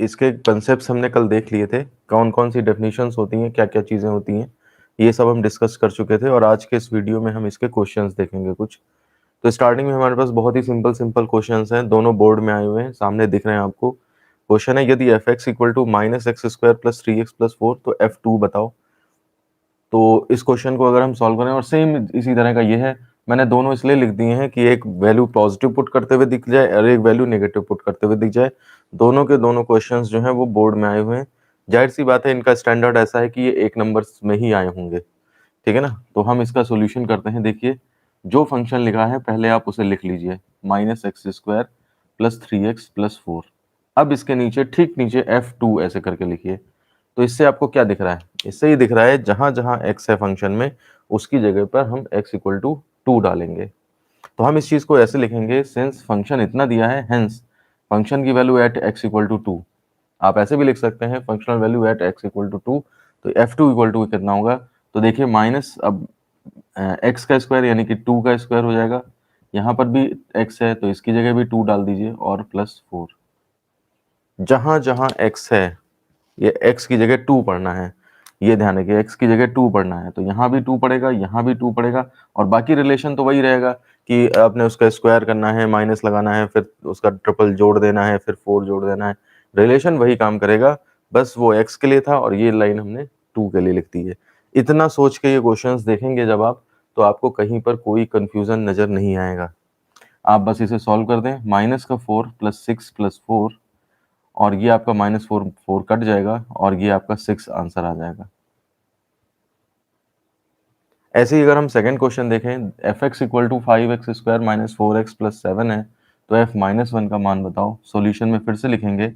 इसके कंसेप्ट्स हमने कल देख लिए थे, कौन कौन सी डेफिनेशंस होती हैं, क्या क्या चीज़ें होती हैं, ये सब हम डिस्कस कर चुके थे और आज के इस वीडियो में हम इसके क्वेश्चंस देखेंगे कुछ। तो स्टार्टिंग में हमारे पास बहुत ही सिंपल सिंपल क्वेश्चंस हैं, दोनों बोर्ड में आए हुए हैं, सामने दिख रहे हैं आपको। क्वेश्चन है यदि F x equal to minus x square plus 3x plus 4 तो F2 बताओ। तो इस क्वेश्चन को अगर हम सॉल्व करें और सेम इसी तरह का ये है, मैंने दोनों इसलिए लिख दिए हैं कि एक वैल्यू पॉजिटिव पुट करते हुए दिख जाए और एक वैल्यू नेगेटिव पुट करते हुए दिख जाए। दोनों के दोनों क्वेश्चंस जो हैं वो बोर्ड में आए हुए हैं। जाहिर सी बात है, इनका स्टैंडर्ड ऐसा है कि ये 1 नंबर्स में ही आए होंगे, ठीक है ना। तो हम इसका सॉल्यूशन करते हैं। देखिए, जो फंक्शन लिखा है पहले आप उसे लिख लीजिए, minus x square plus 3x plus 4। अब इसके नीचे ठीक नीचे F2 ऐसे करके लिखिए। तो इससे आपको क्या दिख रहा है? इससे ये दिख रहा है जहां जहां x है फंक्शन में, उसकी जगह पर हम x इक्वल टू 2 डालेंगे। तो हम इस चीज को ऐसे लिखेंगे, सिंस फंक्शन इतना दिया है, हेंस फंक्शन की value at x equal to 2। आप ऐसे भी लिख सकते हैं, functional value at x equal to 2। तो F2 इक्वल टू कितना होगा? तो देखिए, माइनस अब x का स्क्वायर यानी कि 2 का स्क्वायर हो जाएगा। यहाँ पर भी x है तो इसकी जगह भी 2 डाल दीजिए और प्लस 4। जहां जहां x है, ये x की जगह 2 पढ़ना है। ये ध्यान रखिए, x की जगह 2 पढ़ना है, तो यहाँ भी 2 पड़ेगा, यहाँ भी 2 पड़ेगा और बाकी रिलेशन तो वही रहेगा कि आपने उसका स्क्वायर करना है, माइनस लगाना है, फिर उसका ट्रिपल जोड़ देना है, फिर 4 जोड़ देना है। रिलेशन वही काम करेगा, बस वो x के लिए था और ये लाइन हमने 2 के लिए लिख दी है। इतना सोच के ये क्वेश्चंस देखेंगे जब आप, तो आपको कहीं पर कोई कंफ्यूजन नजर नहीं आएगा। आप बस इसे सॉल्व कर दें, माइनस का 4 प्लस 6 प्लस 4 और ये आपका माइनस 4 4 कट जाएगा और ये आपका 6 आंसर आ जाएगा। ऐसे ही अगर हम सेकंड क्वेश्चन देखें, F x equal to 5x square minus 4x plus 7 है, तो f माइनस 1 का मान बताओ। सॉल्यूशन में फिर से लिखेंगे,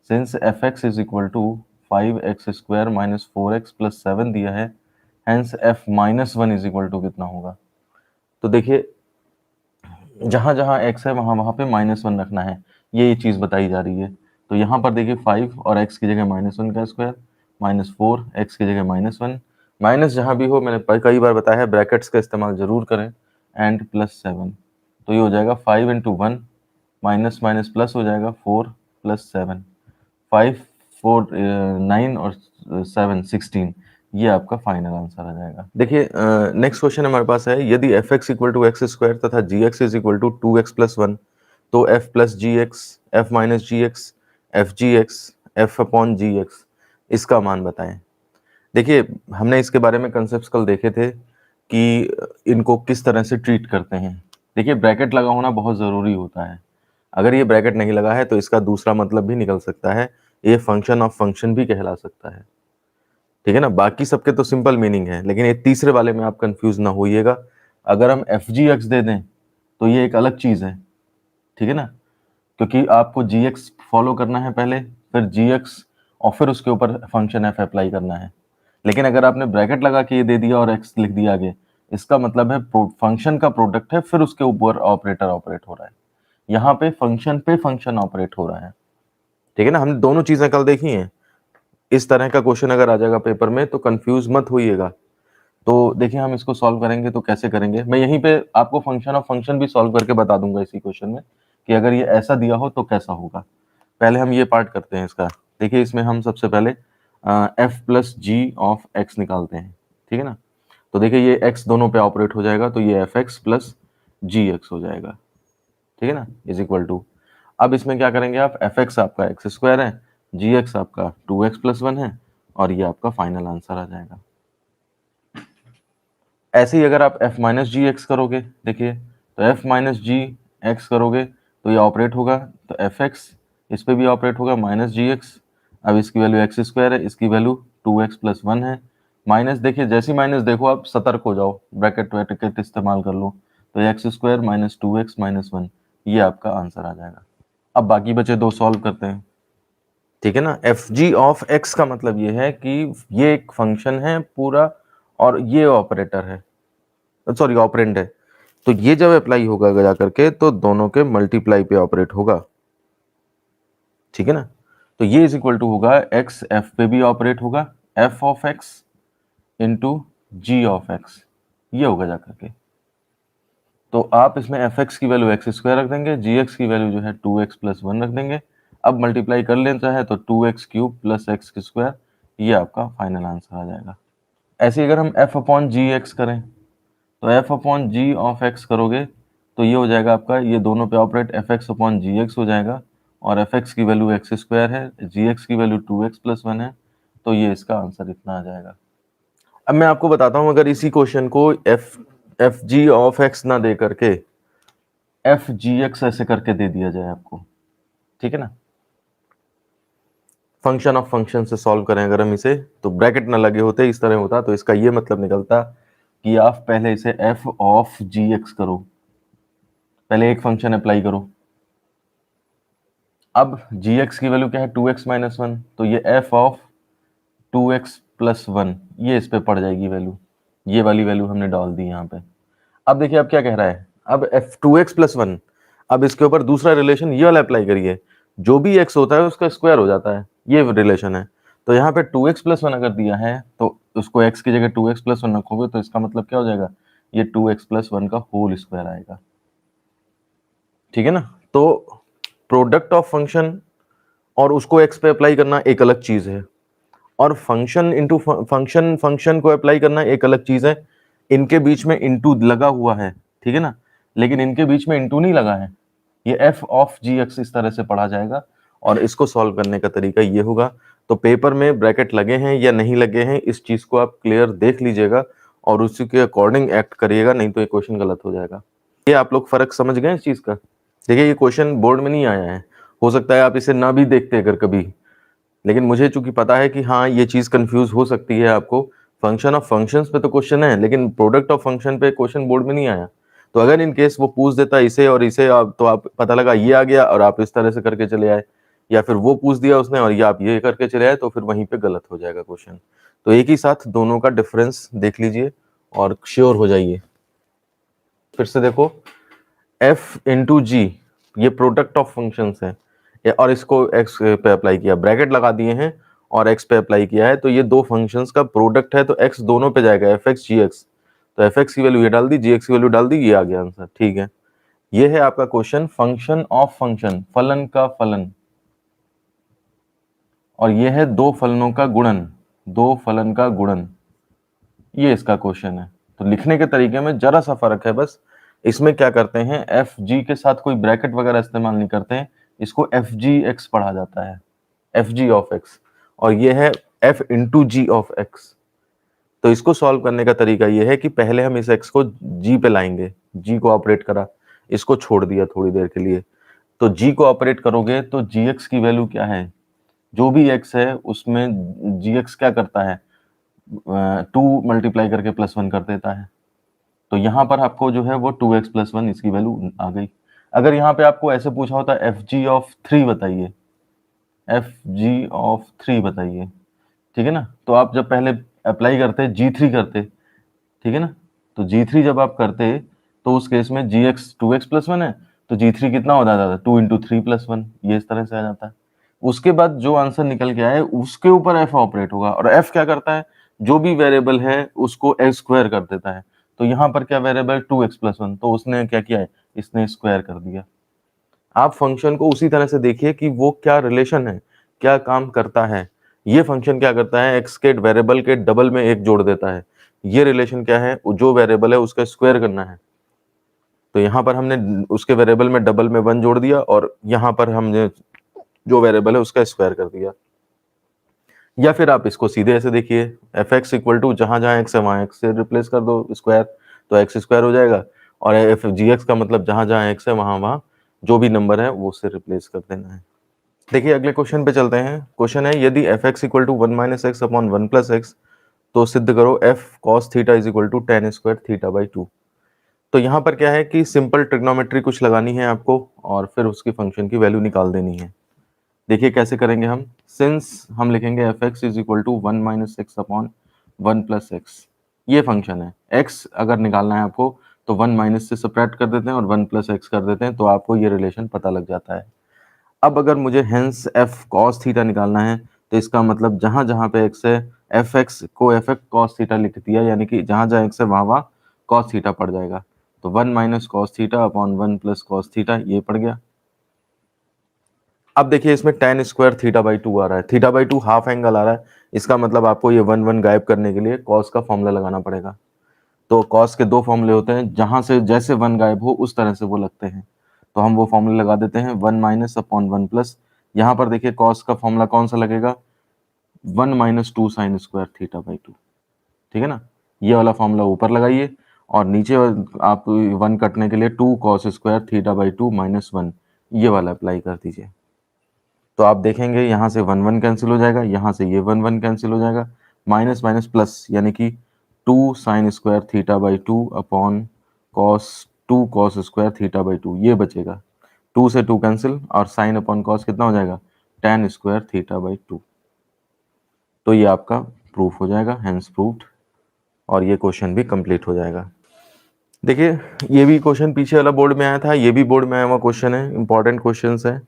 since F x is equal to 5x square minus 4x plus 7 दिया है, hence f minus 1 is equal to कितना होगा? तो देखिए, जहां जहां x है वहां वहां पे माइनस 1 रखना है, ये चीज बताई जा रही है। तो यहाँ पर देखिए 5 और x की जगह माइनस 1 का स्क्वायर, माइनस 4 x की जगह माइनस 1, माइनस जहां भी हो, मैंने कई बार बताया है, ब्रैकेट्स का इस्तेमाल जरूर करें, एंड प्लस 7। तो ये हो जाएगा 5 इंटू 1, माइनस माइनस प्लस हो जाएगा 4 प्लस 7, 5 4 9 और 7 16। ये आपका फाइनल आंसर आ जाएगा। देखिए, नेक्स्ट क्वेश्चन हमारे पास है, यदि F x equal to x square तथा G X is equal to 2x plus 1 तो F plus G X, F minus G X, F G X, F upon G X, इसका मान बताएं। देखिए, हमने इसके बारे में कंसेप्ट कल देखे थे कि इनको किस तरह से ट्रीट करते हैं। देखिए, ब्रैकेट लगा होना बहुत ज़रूरी होता है। अगर ये ब्रैकेट नहीं लगा है तो इसका दूसरा मतलब भी निकल सकता है, ये फंक्शन ऑफ फंक्शन भी कहला सकता है, ठीक है ना। बाकी सबके तो सिंपल मीनिंग है, लेकिन ये तीसरे वाले में आप कंफ्यूज ना होइएगा। अगर हम एफ जी एक्स दे दें तो ये एक अलग चीज़ है, ठीक है ना, क्योंकि आपको जी एक्स फॉलो करना है पहले, फिर जी एक्स और फिर उसके ऊपर फंक्शन एफ अप्लाई करना है। लेकिन अगर आपने ब्रैकेट लगा के ये दे दिया और एक्स लिख दिया आगे, इसका मतलब है फंक्शन का प्रोडक्ट है, फिर उसके ऊपर ऑपरेटर ऑपरेट हो रहा है। यहाँ पे फंक्शन ऑपरेट हो रहा है, ठीक है ना। हमने दोनों चीजें कल देखी हैं। इस तरह का क्वेश्चन अगर आ जाएगा पेपर में तो कंफ्यूज मत होइएगा। तो देखिए, हम इसको सॉल्व करेंगे तो कैसे करेंगे, मैं यहीं पे आपको फंक्शन ऑफ फंक्शन भी सॉल्व करके बता दूंगा इसी क्वेश्चन में, कि अगर ये ऐसा दिया हो तो कैसा होगा। पहले हम ये पार्ट करते हैं इसका। देखिए, इसमें हम सबसे पहले f plus g of x निकालते हैं, ठीक है ना। तो देखिए, ये एक्स दोनों पे ऑपरेट हो जाएगा, तो ये F x plus G x हो जाएगा, ठीक है ना, इज इक्वल टू। अब इसमें क्या करेंगे आप, एफ एक्स आपका एक्स स्क्वायर है, जी एक्स आपका 2x प्लस 1 है और ये आपका फाइनल आंसर आ जाएगा। ऐसे ही अगर आप f माइनस जी एक्स करोगे, देखिए, तो f माइनस जी एक्स करोगे तो ये ऑपरेट होगा, तो एफ एक्स इस पे भी ऑपरेट होगा, माइनस जी एक्स। अब इसकी वैल्यू एक्स स्क्वायर है, इसकी वैल्यू 2x प्लस 1 है। माइनस देखिए, जैसी माइनस देखो आप सतर्क हो जाओ, ब्रैकेट वैकेट इस्तेमाल कर लो। तो x square minus 2x minus 1, ये आपका आंसर आ जाएगा। अब बाकी बचे दो सॉल्व करते हैं, ठीक है ना। एफ जी ऑफ एक्स का मतलब ये है कि ये एक फंक्शन है पूरा और ये ऑपरेटर है, सॉरी ऑपरेंड है। तो ये जब अप्लाई होगा जा करके तो दोनों के मल्टीप्लाई पे ऑपरेट होगा, ठीक है ना। तो ये इज इक्वल टू होगा, एक्स एफ पे भी ऑपरेट होगा, f of x into g of x, ये होगा जा करके। तो आप इसमें एफ एक्स की वैल्यू एक्स स्क्वायर रख देंगे, जी एक्स की वैल्यू जो है 2x प्लस 1 रख देंगे। अब मल्टीप्लाई कर लेना चाहे तो 2x³ प्लस x², ये आपका फाइनल आंसर आ जाएगा। ऐसे ही अगर हम f अपॉन जी एक्स करें तो f upon g of x करोगे तो ये हो जाएगा आपका, ये दोनों पे operate fx upon G x हो जाएगा, और fx की वैल्यू x² है, gx की वैल्यू 2x प्लस 1 है, तो ये इसका आंसर इतना आ जाएगा। अब मैं आपको बताता हूं, अगर इसी क्वेश्चन को एफ जी ऑफ एक्स ना दे करके एफ जी एक्स ऐसे करके दे दिया जाए आपको, ठीक है ना, फंक्शन ऑफ फंक्शन से सॉल्व करें अगर हम इसे, तो ब्रैकेट ना लगे होते इस तरह होता, तो इसका ये मतलब निकलता कि आप पहले इसे एफ ऑफ जी एक्स करो, पहले एक फंक्शन अप्लाई करो। अब जी एक्स की वैल्यू क्या है, 2x माइनस 1, तो ये एफ ऑफ 2x प्लस 1, ये इस पे पड़ जाएगी वैल्यू, ये वाली वैल्यू हमने डाल दी यहाँ पे। अब देखिए अब क्या कह रहा है, अब एफ 2x प्लस 1, अब इसके ऊपर दूसरा रिलेशन ये वाला अप्लाई करिए, जो भी x होता है उसका स्क्वायर हो जाता है, ये रिलेशन है। तो यहाँ पे 2x प्लस 1 अगर दिया है तो उसको x की जगह 2x प्लस 1 रखोगे तो इसका मतलब क्या हो जाएगा, ये 2x प्लस 1 का होल स्क्वायर आएगा, ठीक है ना। तो प्रोडक्ट ऑफ फंक्शन और उसको x पे अप्लाई करना एक अलग चीज है, और फंक्शन इंटू फंक्शन फंक्शन को अप्लाई करना एक अलग चीज है। इनके बीच में इंटू लगा हुआ है, ठीक है ना, लेकिन इनके बीच में इंटू नहीं लगा है। ये एफ ऑफ जी एक्स इस तरह से पढ़ा जाएगा, और इसको सॉल्व करने का तरीका ये होगा। तो पेपर में ब्रैकेट लगे हैं या नहीं लगे हैं, इस चीज को आप क्लियर देख लीजिएगा और उसी के अकॉर्डिंग एक्ट करिएगा, नहीं तो ये क्वेश्चन गलत हो जाएगा। ये आप लोग फर्क समझ गए इस चीज का। देखिए ये क्वेश्चन बोर्ड में नहीं आया है, हो सकता है आप इसे ना भी देखते अगर कभी, लेकिन मुझे चूंकि पता है कि हाँ ये चीज कंफ्यूज हो सकती है आपको। फंक्शन ऑफ फंक्शंस पे तो क्वेश्चन है, लेकिन प्रोडक्ट ऑफ फंक्शन पे क्वेश्चन बोर्ड में नहीं आया। तो अगर इन केस वो पूछ देता इसे और इसे, तो आप पता लगा ये आ गया और आप इस तरह से करके चले आए, या फिर वो पूछ दिया उसने और ये आप ये करके चले आए, तो फिर वहीं पे गलत हो जाएगा क्वेश्चन। तो एक ही साथ दोनों का डिफरेंस देख लीजिए और श्योर हो जाइए। फिर से देखो, एफ इंटू जी, ये प्रोडक्ट ऑफ फंक्शंस है, और इसको एक्स पे अप्लाई किया, ब्रैकेट लगा दिए हैं और एक्स पे अप्लाई किया है, तो ये दो फंक्शंस का प्रोडक्ट है, तो एक्स दोनों पे जाएगा, एफ एक्स जी एक्स, तो एफ एक्स की वैल्यू ये डाल दी, जी एक्स की वैल्यू डाल दी, ये आ गया आंसर, ठीक है। ये है आपका क्वेश्चन, फंक्शन ऑफ फंक्शन, फलन का फलन, और ये है दो फलनों का गुणन, दो फलन का गुणन, ये इसका क्वेश्चन है। तो लिखने के तरीके में जरा सा फर्क है बस, इसमें क्या करते हैं, एफ जी के साथ कोई ब्रैकेट वगैरह इस्तेमाल नहीं करते हैं, इसको एफ जी एक्स पढ़ा जाता है, एफ जी ऑफ एक्स, और ये है f into g of x. तो इसको सॉल्व करने का तरीका ये है कि पहले हम इस एक्स को जी पे लाएंगे, जी को ऑपरेट करा, इसको छोड़ दिया थोड़ी देर के लिए, तो जी को ऑपरेट करोगे तो जी एक्स की वैल्यू क्या है, जो भी एक्स है उसमें जी एक्स क्या करता है, 2 मल्टीप्लाई करके प्लस 1 कर देता है। तो यहाँ पर आपको जो है वो 2x प्लस 1 इसकी वैल्यू आ गई। अगर यहाँ पे आपको ऐसे पूछा होता एफ जी ऑफ 3 बताइए, एफ जी ऑफ 3 बताइए, ठीक है ना, तो आप जब पहले अप्लाई करते g3 करते, ठीक है ना, तो g3 जब आप करते तो उस केस में gx 2x प्लस 1 है, तो g3 कितना हो जाता था, 2 इंटू 3 प्लस 1, ये इस तरह से आ जाता है। उसके बाद जो आंसर निकल के आए उसके ऊपर f ऑपरेट होगा, और f क्या करता है, जो भी वेरिएबल है उसको x स्क्वायर कर देता है। तो यहाँ पर क्या वेरिएबल 2x प्लस 1, तो उसने क्या किया है, इसने स्क्वायर कर दिया। आप फंक्शन को उसी तरह से देखिए कि वो क्या रिलेशन है, क्या काम करता है। ये फंक्शन क्या करता है, एक्स के वेरिएबल के डबल में एक जोड़ देता है। ये रिलेशन क्या है, जो वेरिएबल है उसका स्क्वायर करना है। तो यहाँ पर हमने उसके वेरिएबल में डबल में 1 जोड़ दिया, और यहाँ पर हमने जो वेरिएबल है उसका स्क्वायर कर दिया। या फिर आप इसको सीधे ऐसे देखिए, एफ एक्स इक्वल टू जहां जहां एक्स है वहां एक्स से रिप्लेस कर दो स्क्वायर, तो एक्स स्क्वायर हो जाएगा, और एफ जी एक्स का मतलब जहां जहां एक्स है वहां वहां जो भी नंबर है वो उससे रिप्लेस कर देना है। देखिए अगले क्वेश्चन पे चलते हैं। क्वेश्चन है, यदि F x equal to 1 minus x upon 1 plus x, तो सिद्ध करो f cos theta is equal to tan square theta by 2। तो यहाँ पर क्या है कि सिंपल ट्रिग्नोमेट्री कुछ लगानी है आपको, और फिर उसकी फंक्शन की वैल्यू निकाल देनी है। देखिए कैसे करेंगे हम, सिंस हम लिखेंगे f x is equal to 1 minus x upon 1 plus x, ये फंक्शन है। एक्स अगर निकालना है आपको तो 1 माइनस से सब्ट्रैक्ट कर देते हैं और 1 प्लस एक्स कर देते हैं, तो आपको ये रिलेशन पता लग जाता है। अब अगर मुझे हेंस एफ कॉस थीटा निकालना है, तो इसका मतलब जहां जहां पे एक्स है, एफ एक्स को एफ एक्स कॉस थीटा लिख दिया, यानी कि जहां जहां एक्स है वहां वहां कॉस थीटा पड़ जाएगा। तो 1 minus cos theta upon 1 plus cos theta, ये पड़ गया। अब देखिए इसमें tan स्क्वायर थीटा बाई 2 आ रहा है, थीटा बाई 2 हाफ एंगल आ रहा है, इसका मतलब आपको ये 1 गायब करने के लिए cos का फॉर्मूला लगाना पड़ेगा। तो cos के दो फॉर्मूले होते हैं, जहां से जैसे 1 गायब हो उस तरह से वो लगते हैं, तो हम वो फॉर्मूले लगा देते हैं 1 माइनस अपॉन 1 प्लस, यहाँ पर देखिए cos का फॉर्मूला कौन सा लगेगा, 1 minus 2 sign square theta by 2, ठीक है ना। ये वाला फॉर्मूला ऊपर लगाइए और नीचे आप 1 कटने के लिए 2 cos square theta by 2 minus 1, ये वाला अप्लाई कर दीजिए। तो आप देखेंगे यहाँ से 1 कैंसिल हो जाएगा, यहाँ से ये 1 कैंसिल हो जाएगा, माइनस माइनस प्लस, यानी कि 2 sign square theta by 2 upon two cos square theta by 2, ये बचेगा, 2 से 2 कैंसिल और साइन अपॉन कॉस कितना हो जाएगा, tan स्क्वायर थीटा बाई 2। तो ये आपका प्रूफ हो जाएगा, हेंस प्रूफ्ड, और ये क्वेश्चन भी कंप्लीट हो जाएगा। देखिए ये भी क्वेश्चन पीछे वाला बोर्ड में आया था, ये भी बोर्ड में आया हुआ क्वेश्चन है, इंपॉर्टेंट क्वेश्चन है।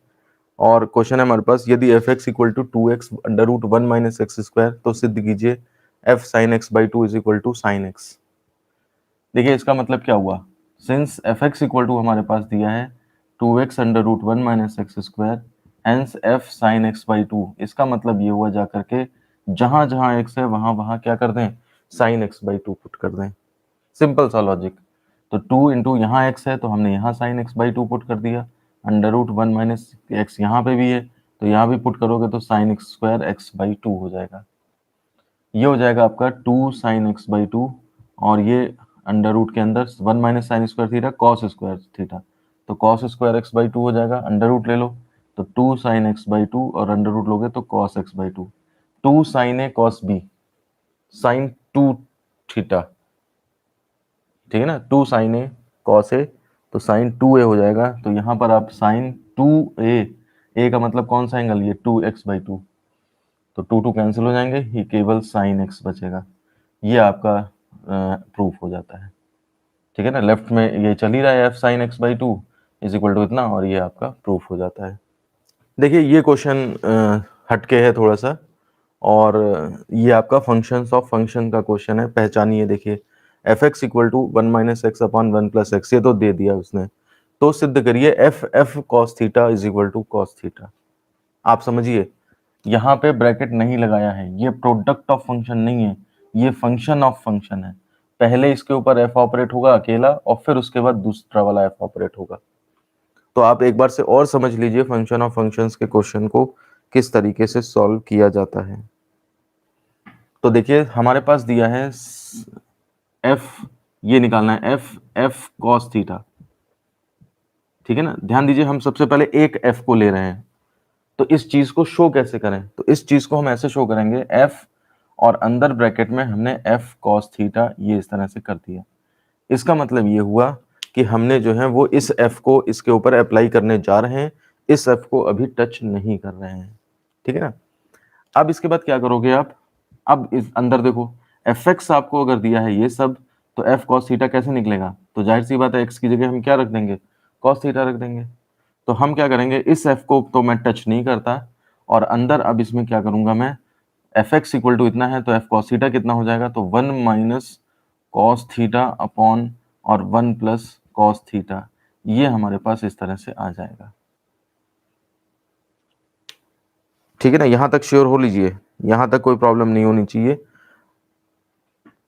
और क्वेश्चन है हमारे पास, यदि F x equal to 2x under root 1 minus x square, तो सिद्ध कीजिए f sine x by 2 is equal to sine x. देखिए इसका मतलब क्या हुआ, since F x equal to हमारे पास दिया है 2x under root 1 minus x square, hence f sine x by 2, इसका मतलब ये हुआ जा करके जहां जहां एक्स है वहां वहां क्या कर दें, साइन एक्स बाई 2 पुट कर दें, सिंपल सा लॉजिक। तो 2 इंटू यहाँ एक्स है तो हमने यहाँ साइन एक्स बाई 2 पुट कर दिया, अंडर रूट 1 माइनस एक्स यहाँ पे भी है तो यहाँ भी पुट करोगे तो sine x square x by 2 हो जाएगा। ये हो जाएगा आपका 2 साइन एक्स बाई 2, और ये अंडर रूट के अंदर 1 minus sign square theta cos square theta, तो कॉस स्क्वायर एक्स बाई 2 हो जाएगा, अंडर रूट ले लो तो 2 साइन एक्स बाई 2 और अंडर रूट लोगे तो cos x by 2, 2 sine a cos b sine 2 theta, ठीक है ना, 2 साइन ए कॉस ए, तो साइन 2 ए हो जाएगा, तो यहाँ पर आप साइन 2 ए का मतलब कौन सा एंगल, ये 2x बाई 2, तो 2 कैंसिल हो जाएंगे, ये केवल साइन एक्स बचेगा, ये आपका प्रूफ हो जाता है, ठीक है ना। लेफ्ट में ये चल ही रहा है f sine x by 2 is equal to इतना, और ये आपका प्रूफ हो जाता है। देखिए ये क्वेश्चन हटके है थोड़ा सा, और ये आपका फंक्शंस ऑफ फंक्शन का क्वेश्चन है, पहचानिए। देखिए f x equal to 1 minus x upon 1 plus x, ये तो दे दिया उसने, तो सिद्ध करिए f f cos theta is equal to cos theta. आप समझिए यहाँ पे ब्रैकेट नहीं लगाया है, ये प्रोडक्ट ऑफ फंक्शन नहीं है, ये फंक्शन ऑफ फंक्शन है, पहले इसके ऊपर एफ ऑपरेट होगा अकेला और फिर उसके बाद दूसरा वाला एफ ऑपरेट होगा। तो आप एक बार से और समझ लीजिए फंक्शन ऑफ फंक्शंस के क्वेश्चन को किस तरीके से सॉल्व किया जाता है। तो देखिए हमारे पास दिया है एफ, ये निकालना है एफ एफ कॉस थीटा, ठीक है ना। ध्यान दीजिए हम सबसे पहले एक एफ को ले रहे हैं, तो इस चीज को शो कैसे करें, तो इस चीज को हम ऐसे शो करेंगे एफ और अंदर ब्रैकेट में हमने एफ कॉस थीटा ये इस तरह से कर दिया। इसका मतलब ये हुआ कि हमने जो है वो इस एफ को इसके ऊपर अप्लाई करने जा रहे हैं, इस एफ को अभी टच नहीं कर रहे हैं, ठीक है ना। अब इसके बाद क्या करोगे आप, अब इस अंदर देखो एफ एक्स आपको अगर दिया है ये सब, तो एफ कॉस थीटा कैसे निकलेगा, तो जाहिर सी बात है एक्स की जगह हम क्या रख देंगे, कॉस थीटा रख देंगे। तो हम क्या करेंगे, इस एफ को तो मैं टच नहीं करता, और अंदर अब इसमें क्या करूंगा मैं, एफ एक्स इक्वल टू इतना है तो एफ कॉस थीटा कितना हो जाएगा, तो 1 माइनस कॉस थीटा अपॉन और 1 प्लस कॉस थीटा, ये हमारे पास इस तरह से आ जाएगा, ठीक है ना। यहां तक श्योर हो लीजिए, यहां तक कोई प्रॉब्लम नहीं होनी चाहिए।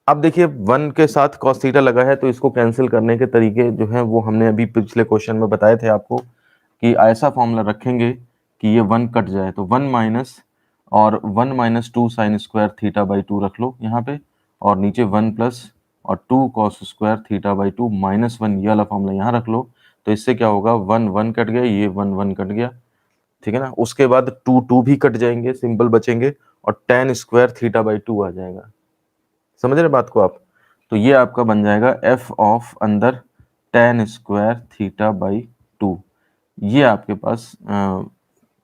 अब देखिए 1 के साथ कॉस थीटा लगा है, तो इसको कैंसिल करने के तरीके जो हैं वो हमने अभी पिछले क्वेश्चन में बताए थे आपको, कि ऐसा फॉर्मूला रखेंगे कि ये 1 कट जाए, तो 1 माइनस और 1 minus 2 sign square theta by 2 रख लो यहाँ पे, और नीचे 1 प्लस और 2 cos square theta by 2 minus 1, ये वाला फॉर्मूला यहाँ रख लो। तो इससे क्या होगा, 1 1 कट गया, ये 1 1 कट गया, ठीक है ना। उसके बाद 2 2 भी कट जाएंगे, सिंपल बचेंगे, और tan स्क्वायर थीटा बाई 2 आ जाएगा। समझ रहे बात को आप, तो ये आपका बन जाएगा एफ ऑफ अंदर tan स्क्वायर थीटा बाई 2। ये आपके पास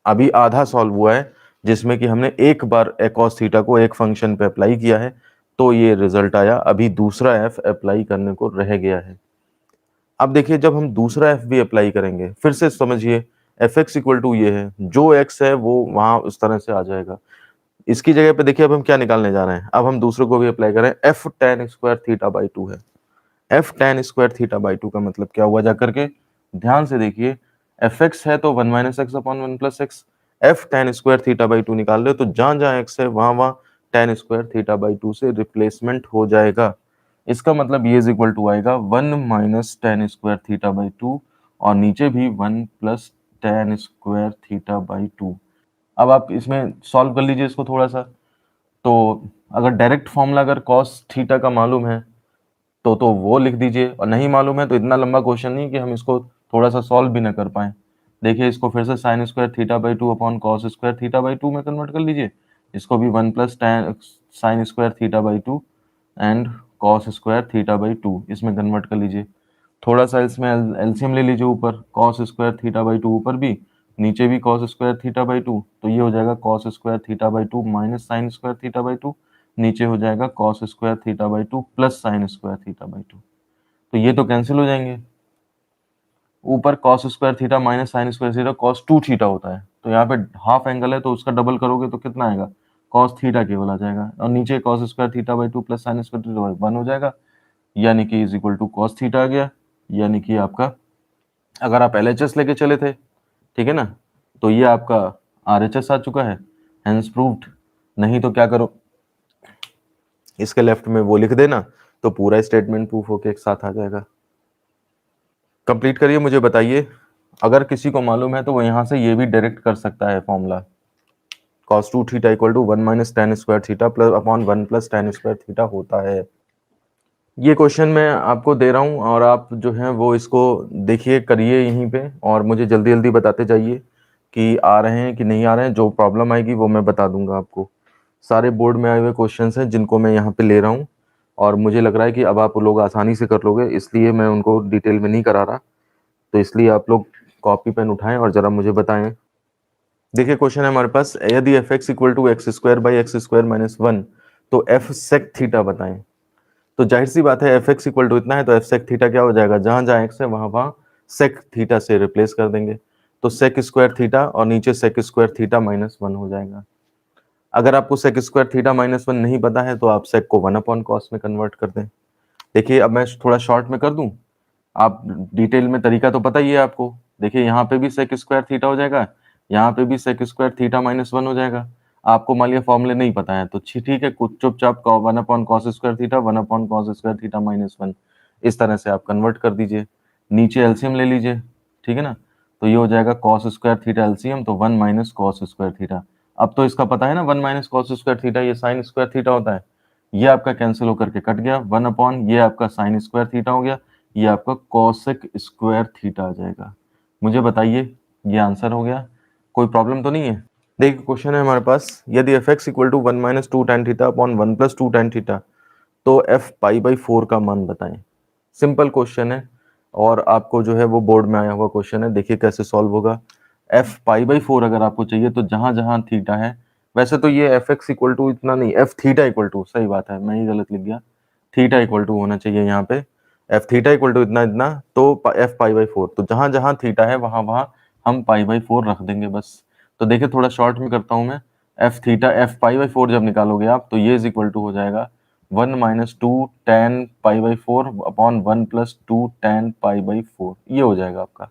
अभी आधा सॉल्व हुआ है, जिसमें कि हमने एक बार cos थीटा को एक फंक्शन पे अप्लाई किया है, तो ये रिजल्ट आया। अभी दूसरा एफ अप्लाई करने को रह गया है। अब देखिए जब हम दूसरा एफ भी अप्लाई करेंगे, फिर से समझिए एफ एक्स इक्वल टू ये है, जो एक्स है वो वहां उस तरह से आ जाएगा। इसकी जगह पे देखिए अब हम क्या निकालने जा रहे हैं, अब हम दूसरे को भी अप्लाई करें, F tan square theta by 2 है। F tan square theta by 2 का मतलब क्या हुआ जा करके, ध्यान से देखिए, एफ एक्स है तो 1 minus x upon 1 plus x, F tan square theta by 2 निकाल रहे हो तो जहां जहां एक्स है वहां वहां tan स्क्वायर थीटा बाई 2 से रिप्लेसमेंट हो जाएगा। इसका मतलब ये इज इक्वल टू आएगा 1 minus tan square theta by 2 और नीचे भी 1 plus tan square theta by 2। अब आप इसमें सॉल्व कर लीजिए इसको थोड़ा सा। तो अगर डायरेक्ट फॉर्मूला अगर कॉस थीटा का मालूम है तो वो लिख दीजिए, और नहीं मालूम है तो इतना लंबा क्वेश्चन नहीं कि हम इसको थोड़ा सा सॉल्व भी ना कर पाए। देखिए इसको फिर से sign square theta by 2 upon cos square theta by 2 में कन्वर्ट कर लीजिए। इसको भी 1 plus tan sign square theta by 2 and cos square theta by 2 इसमें कन्वर्ट कर लीजिए। थोड़ा सा इसमें एलसीएम ले लीजिए, ऊपर कॉस स्क्वायर थीटा बाई 2 ऊपर भी, नीचे भी कॉस स्क्वायर थीटा बाई 2, तो ये हो जाएगा cos square theta by 2 minus sign square theta by 2, नीचे हो जाएगा cos square theta by 2 plus sine square theta by 2। तो ये तो कैंसिल हो जाएंगे। ऊपर cos square theta minus sign square theta cos 2 theta होता है, तो यहाँ पे हाफ एंगल है तो उसका डबल करोगे तो कितना आएगा, कॉस थीटा केवल आ जाएगा, और नीचे cos square theta by 2 plus sine square theta by 1 हो जाएगा, यानी कि is equal to cos theta आ गया। यानी कि आपका अगर आप एलएचएस लेके चले थे, ठीक है ना, तो ये आपका आरएचएस आ चुका है, हेंस प्रूव्ड। नहीं तो क्या करो, इसके लेफ्ट में वो लिख देना तो पूरा स्टेटमेंट प्रूफ होके एक साथ आ जाएगा। कंप्लीट करिए, मुझे बताइए। अगर किसी को मालूम है तो वो यहाँ से ये भी डायरेक्ट कर सकता है formula, cos 2 theta equal to 1 minus tan square theta plus upon 1 plus tan square theta होता है। ये क्वेश्चन मैं आपको दे रहा हूँ और आप जो है वो इसको देखिए, करिए यहीं पे, और मुझे जल्दी जल्दी बताते जाइए कि आ रहे हैं कि नहीं आ रहे हैं। जो प्रॉब्लम आएगी वो मैं बता दूंगा आपको। सारे बोर्ड में आए हुए क्वेश्चंस हैं जिनको मैं यहाँ पे ले रहा हूँ, और मुझे लग रहा है कि अब आप लोग आसानी से कर लोगे, इसलिए मैं उनको डिटेल में नहीं करा रहा। तो इसलिए आप लोग कॉपी पेन उठाएं और जरा मुझे बताएं। देखिए क्वेश्चन है हमारे पास, यदि F x equal to x square by x square minus 1 तो एफ सेक थीटा बताएं। तो जाहिर सी बात है एफ एक्स इक्वल टू इतना है तो एफ सेक थीटा क्या हो जाएगा, जहां जहां एक्स है वहां वहां सेक थीटा से रिप्लेस कर देंगे, तो सेक स्क्वायर थीटा और नीचे सेक स्क्वायर थीटा माइनस 1 हो जाएगा। अगर आपको सेक स्क्वायर थीटा माइनस 1 नहीं पता है तो आप सेक को 1 अपॉन कॉस में कन्वर्ट कर दें। देखिए अब मैं थोड़ा शॉर्ट में कर दूं, आप डिटेल में तरीका तो पता ही है आपको। देखिए यहाँ पे भी सेक स्क्वायर थीटा हो जाएगा, यहाँ पे भी सेक स्क्वायर थीटा माइनस 1 हो जाएगा। आपको मान लिया फॉर्मूले नहीं पता है तो ठीक है, कुछ चुपचाप 1 upon cos square theta 1 upon cos square theta minus 1 इस तरह से आप कन्वर्ट कर दीजिए। नीचे एलसीएम ले लीजिए, ठीक है ना, तो ये हो जाएगा कॉस स्क्वायर थीटा एलसीएम, तो 1 माइनस कॉस स्क्वायर थीटा। अब तो इसका पता है ना 1 माइनस कॉस स्क्वायर थीटा ये साइन स्क्वायर थीटा होता है, ये आपका कैंसिल होकर के कट गया, 1 अपॉन ये आपका साइन स्क्वायर थीटा हो गया, ये आपका कॉसेक स्क्वायर थीटा आ जाएगा। मुझे बताइए ये आंसर हो गया, कोई प्रॉब्लम तो नहीं है। देखिए क्वेश्चन है हमारे पास, यदि F x equal to 1 minus 2 tan theta upon 1 plus 2 tan theta तो एफ पाई बाई 4 का मान बताएं। सिंपल क्वेश्चन है और आपको जो है वो बोर्ड में आया हुआ क्वेश्चन है, देखिए कैसे सॉल्व होगा। एफ पाई बाई 4 अगर आपको चाहिए तो जहां जहां थीटा है, वैसे तो ये एफ एक्स इक्वल टू इतना नहीं, एफ थीटा इक्वल टू, सही बात है मैं ही गलत लिख गया, थीटा इक्वल टू होना चाहिए यहाँ पे, एफ थीटा इक्वल टू इतना इतना, तो एफ पाई बाई 4, तो जहां जहां थीटा है वहां वहां हम पाई बाई 4 रख देंगे बस। तो देखिए थोड़ा शॉर्ट में करता हूं मैं, F theta F pi by 4 जब निकालोगे आप तो ये इज इक्वल टू हो जाएगा 1 minus 2 tan pi by 4 upon 1 plus 2 tan pi by 4, ये हो जाएगा आपका।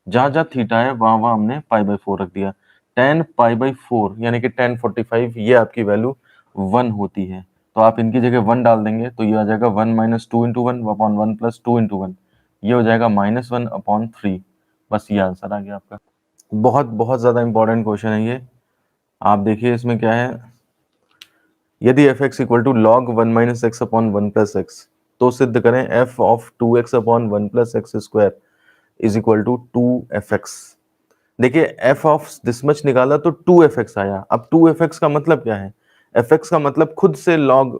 जहां जहां थीटा है वहां वहां हमने पाई बाई 4 रख दिया। tan पाई बाई 4 यानी कि tan 45, ये आपकी वैल्यू 1 होती है, तो आप इनकी जगह 1 डाल देंगे तो ये आ जाएगा 1 minus 2 into 1 upon 1 plus 2 into 1, ये हो जाएगा माइनस 1 अपॉन 3। बस ये आंसर आ गया आपका। बहुत बहुत ज्यादा इंपॉर्टेंट क्वेश्चन है ये। आप देखिए इसमें क्या है, यदि F x equal to log 1 minus x upon 1 plus x तो सिद्ध करें f of 2x upon 1 plus x square is equal to 2fx। देखिए एफ ऑफ दिस मच निकाला तो 2fx आया। अब 2fx का मतलब क्या है, fx का मतलब खुद से log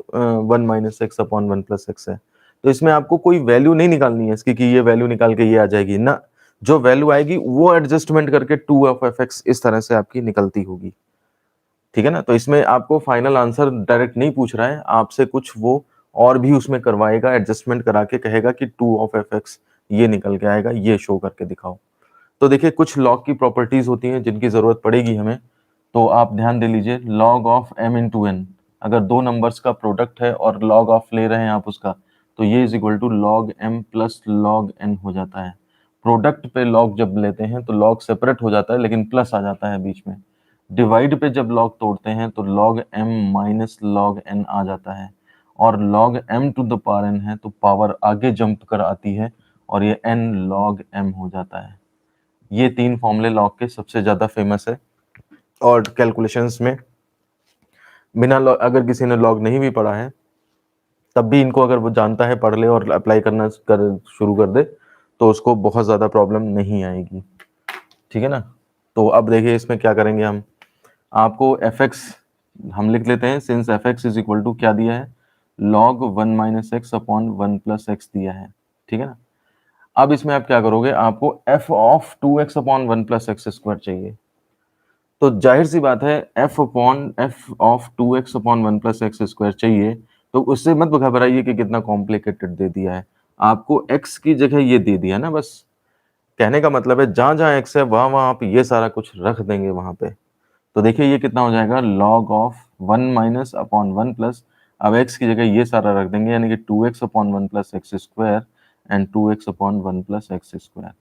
1 minus x upon 1 plus x है, तो इसमें आपको कोई वैल्यू नहीं निकालनी है इसकी कि ये वैल्यू निकाल के ये आ जाएगी ना, जो वैल्यू आएगी वो एडजस्टमेंट करके 2 ऑफ fx इस तरह से आपकी निकलती होगी, ठीक है ना। तो इसमें आपको फाइनल आंसर डायरेक्ट नहीं पूछ रहा है आपसे, कुछ वो और भी उसमें करवाएगा, एडजस्टमेंट करा के कहेगा कि 2 ऑफ fx ये निकल के आएगा, ये शो करके दिखाओ। तो देखिए कुछ लॉग की प्रॉपर्टीज होती हैं जिनकी जरूरत पड़ेगी हमें, तो आप ध्यान दे लीजिए। Log of m into n, अगर दो नंबर्स का प्रोडक्ट है और लॉग ऑफ ले रहे हैं आप उसका, तो ये is equal to log m plus log n हो जाता है। प्रोडक्ट पे लॉग जब लेते हैं तो लॉग सेपरेट हो जाता है लेकिन प्लस आ जाता है बीच में। डिवाइड पे जब लॉग तोड़ते हैं तो log m minus log n आ जाता है, और log m to the power n है तो पावर आगे जंप कर आती है और ये n log m हो जाता है। ये 3 फॉर्मूले लॉग के सबसे ज्यादा फेमस है, और कैलकुलेशंस में बिना अगर किसी ने लॉग नहीं भी पढ़ा है तब भी इनको अगर वो जानता है, पढ़ ले और अप्लाई करना शुरू कर दे तो उसको बहुत ज़्यादा प्रॉब्लम नहीं आएगी। ठीक है ना। तो अब देखिए इसमें क्या करेंगे हम। आपको एफ एक्स हम लिख लेते हैं, since F x is equal to क्या दिया है, log 1 minus x upon 1 plus x दिया है। ठीक है ना। अब इसमें आप क्या करोगे, आपको F of 2x upon 1 plus x square चाहिए। तो जाहिर सी बात है F of 2x upon 1 plus x square चाहिए, तो उससे मत घबराइए कि कितना कॉम्प्लिकेटेड दे दिया है। आपको x की जगह ये दे दिया ना, बस कहने का मतलब है जहां जहां x है वहां वहां आप ये सारा कुछ रख देंगे वहां पे। तो देखिए ये कितना हो जाएगा, log of 1 minus upon 1 plus, अब x की जगह ये सारा रख देंगे, यानी कि 2x upon 1 plus x square and 2x upon 1 plus x square.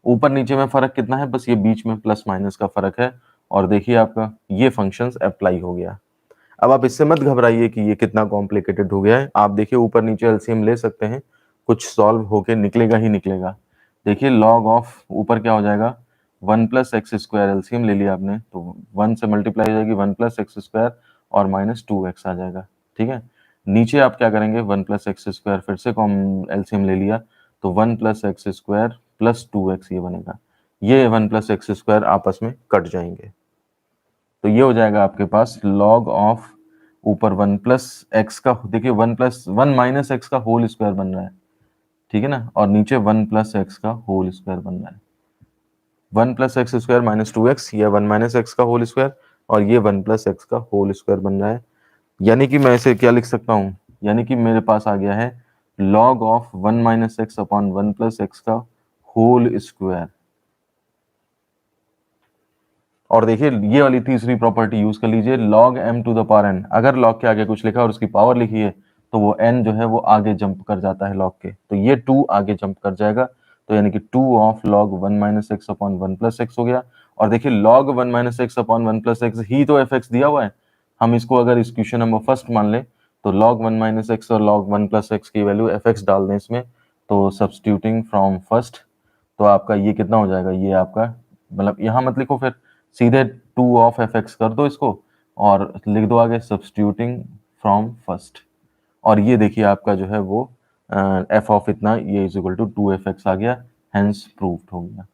ऊपर नीचे में फर्क कितना है, बस ये बीच में प्लस माइनस का फर्क है। और देखिए आपका ये फंक्शंस अप्लाई हो गया। अब आप इससे मत घबराइए कि ये कितना कॉम्प्लिकेटेड हो गया है। आप देखिए ऊपर नीचे एलसीएम ले सकते हैं, कुछ सॉल्व होके निकलेगा ही निकलेगा। देखिए log ऑफ ऊपर क्या हो जाएगा, 1 प्लस एक्स स्क्वायर, एलसीएम ले लिया आपने तो 1 से मल्टीप्लाई हो जाएगी 1 प्लस एक्स स्क्वायर और माइनस 2x आ जाएगा। ठीक है। नीचे आप क्या करेंगे, 1 प्लस एक्स स्क्वायर फिर से कॉम एलसीएम ले लिया तो 1 plus x square plus 2x ये बनेगा। ये 1 प्लस एक्स स्क्वायर आपस में कट जाएंगे, तो ये हो जाएगा आपके पास log ऑफ ऊपर 1 प्लस एक्स का, देखिए 1 प्लस 1 माइनस एक्स का होल स्क्वायर बन रहा है। ठीक है ना। और नीचे 1 प्लस एक्स का होल स्क्वायर बन रहा है। 1 plus x square minus 2x, या 1 माइनस एक्स का होल स्क्वायर, और ये 1 प्लस एक्स का होल स्क्वायर बन रहा है। यानी कि मैं इसे क्या लिख सकता हूँ, यानी कि मेरे पास आ गया है log of 1 minus x upon 1 plus x का होल स्क्वायर। और देखिए ये वाली तीसरी प्रॉपर्टी यूज कर लीजिए, log m to the power n। अगर log के आगे कुछ लिखा और उसकी पावर लिखी है तो वो n जो है वो आगे जंप कर जाता है log के, तो ये 2 आगे जंप कर जाएगा। तो यानी कि 2 of log 1 minus x upon 1 plus X हो गया। और देखिए log 1 minus x upon 1 plus X ही तो एफ एक्स दिया हुआ है। हम इसको अगर इस क्वेश्चन नंबर फर्स्ट मान ले तो log 1 माइनस एक्स और log 1 प्लस एक्स की वैल्यू एफ एक्स डाल दें इसमें, तो सब्स्टिट्यूटिंग फ्रॉम फर्स्ट, तो आपका ये कितना हो जाएगा, ये आपका मतलब यहाँ मत लिखो, फिर सीधे 2 ऑफ एफ एक्स कर दो इसको और लिख दो आगे सब्स्टिट्यूटिंग फ्रॉम फर्स्ट। और ये देखिए आपका जो है वो एफ ऑफ इतना, ये इज इक्वल टू 2f(x) आ गया, हेंस प्रूव्ड हो गया।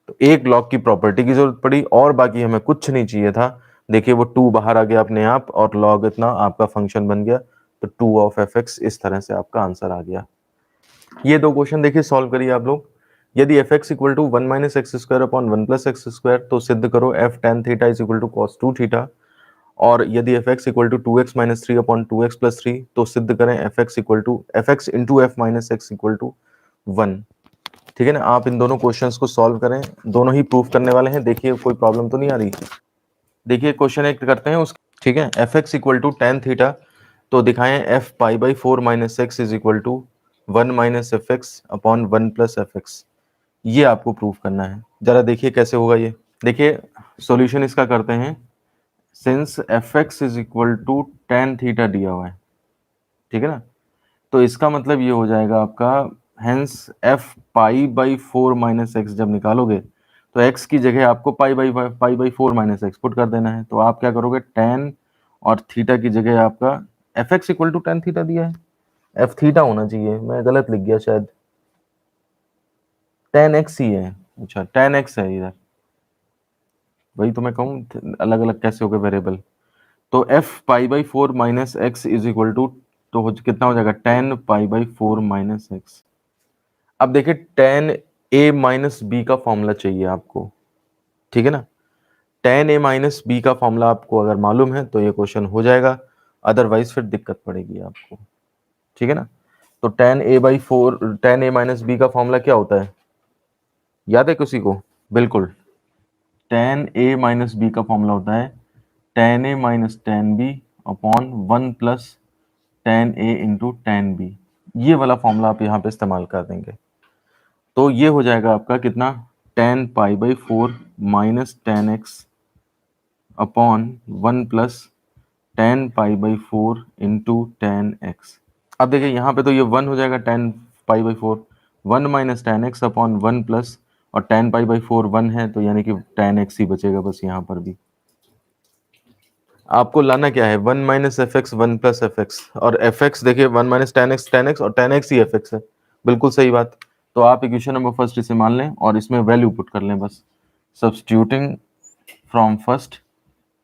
तो एक लॉग की प्रॉपर्टी की जरूरत पड़ी और बाकी हमें कुछ नहीं चाहिए था। देखिए वो 2 बाहर आ गया अपने आप और लॉग इतना आपका फंक्शन बन गया, तो 2 ऑफ एफ एक्स, इस तरह से आपका आंसर आ गया। ये 2 क्वेश्चन देखिए सॉल्व करिए आप लोग। यदि F x equal to 1 minus x square upon 1 plus x square, तो सिद्ध करो f tan theta is equal to cos 2 theta. और यदि F x equal to 2x minus 3 upon 2x plus 3, तो सिद्ध करें f x into f minus x equal to 1। ठीक है ना। आप इन दोनों क्वेश्चंस को सॉल्व करें, दोनों ही प्रूफ करने वाले हैं। देखिए कोई प्रॉब्लम तो नहीं आ रही। देखिए क्वेश्चन एक करते हैं उस, ठीक है। F x equal to tan theta, तो दिखाएं f pi by 4 minus x is equal to 1 minus f x upon 1 plus f x. ये आपको प्रूफ करना है। जरा देखिए कैसे होगा ये। देखिए सॉल्यूशन इसका करते हैं, since F x is equal to tan theta दिया हुआ है, ठीक है ना। तो इसका मतलब ये हो जाएगा आपका, hence F pi by 4 minus x जब निकालोगे तो एक्स की जगह आपको पाई बाई 4 माइनस एक्स पुट कर देना है। तो आप क्या करोगे, टेन और थीटा की जगह आपका f x equal to tan theta दिया है, एफ थीटा होना चाहिए, मैं गलत लिख गया शायद, टेन एक्स ही है। अच्छा टेन एक्स है इधर, वही तो मैं कहूँ अलग अलग कैसे हो गए वेरिएबल। तो f pi by 4 minus x is equal to, तो कितना हो जाएगा, tan pi by 4 minus x. अब देखिए टेन ए माइनस बी का फॉर्मूला चाहिए आपको, ठीक है ना। टेन ए माइनस बी का फॉर्मूला आपको अगर मालूम है तो ये क्वेश्चन हो जाएगा, अदरवाइज फिर दिक्कत पड़ेगी आपको, ठीक है ना। तो टेन ए माइनस बी का फॉर्मूला क्या होता है, याद है किसी को? बिल्कुल, टेन ए माइनस बी का फॉर्मूला होता है tan A minus tan B upon 1 plus tan A into tan B. ये वाला फॉर्मूला आप यहाँ पे इस्तेमाल कर देंगे। तो ये हो जाएगा आपका कितना, tan pi by 4 minus ten x upon 1 plus tan pi by 4 into ten x. अब देखिए यहाँ पे तो ये 1 हो जाएगा, tan pi by 4 1 minus ten x upon 1 plus, और tan पाई बाई 4 1 है, तो यानी कि tan एक्स ही बचेगा बस यहाँ पर भी। आपको लाना क्या है, 1 minus f x 1 plus f x, और एफ एक्स देखिए 1 माइनस टेन एक्स और टेन एक्स ही एफ एक्स है, बिल्कुल सही बात। तो आप इक्वेशन नंबर फर्स्ट इसे मान लें और इसमें वैल्यू पुट कर लें बस, सब्स्टिट्यूटिंग फ्रॉम फर्स्ट।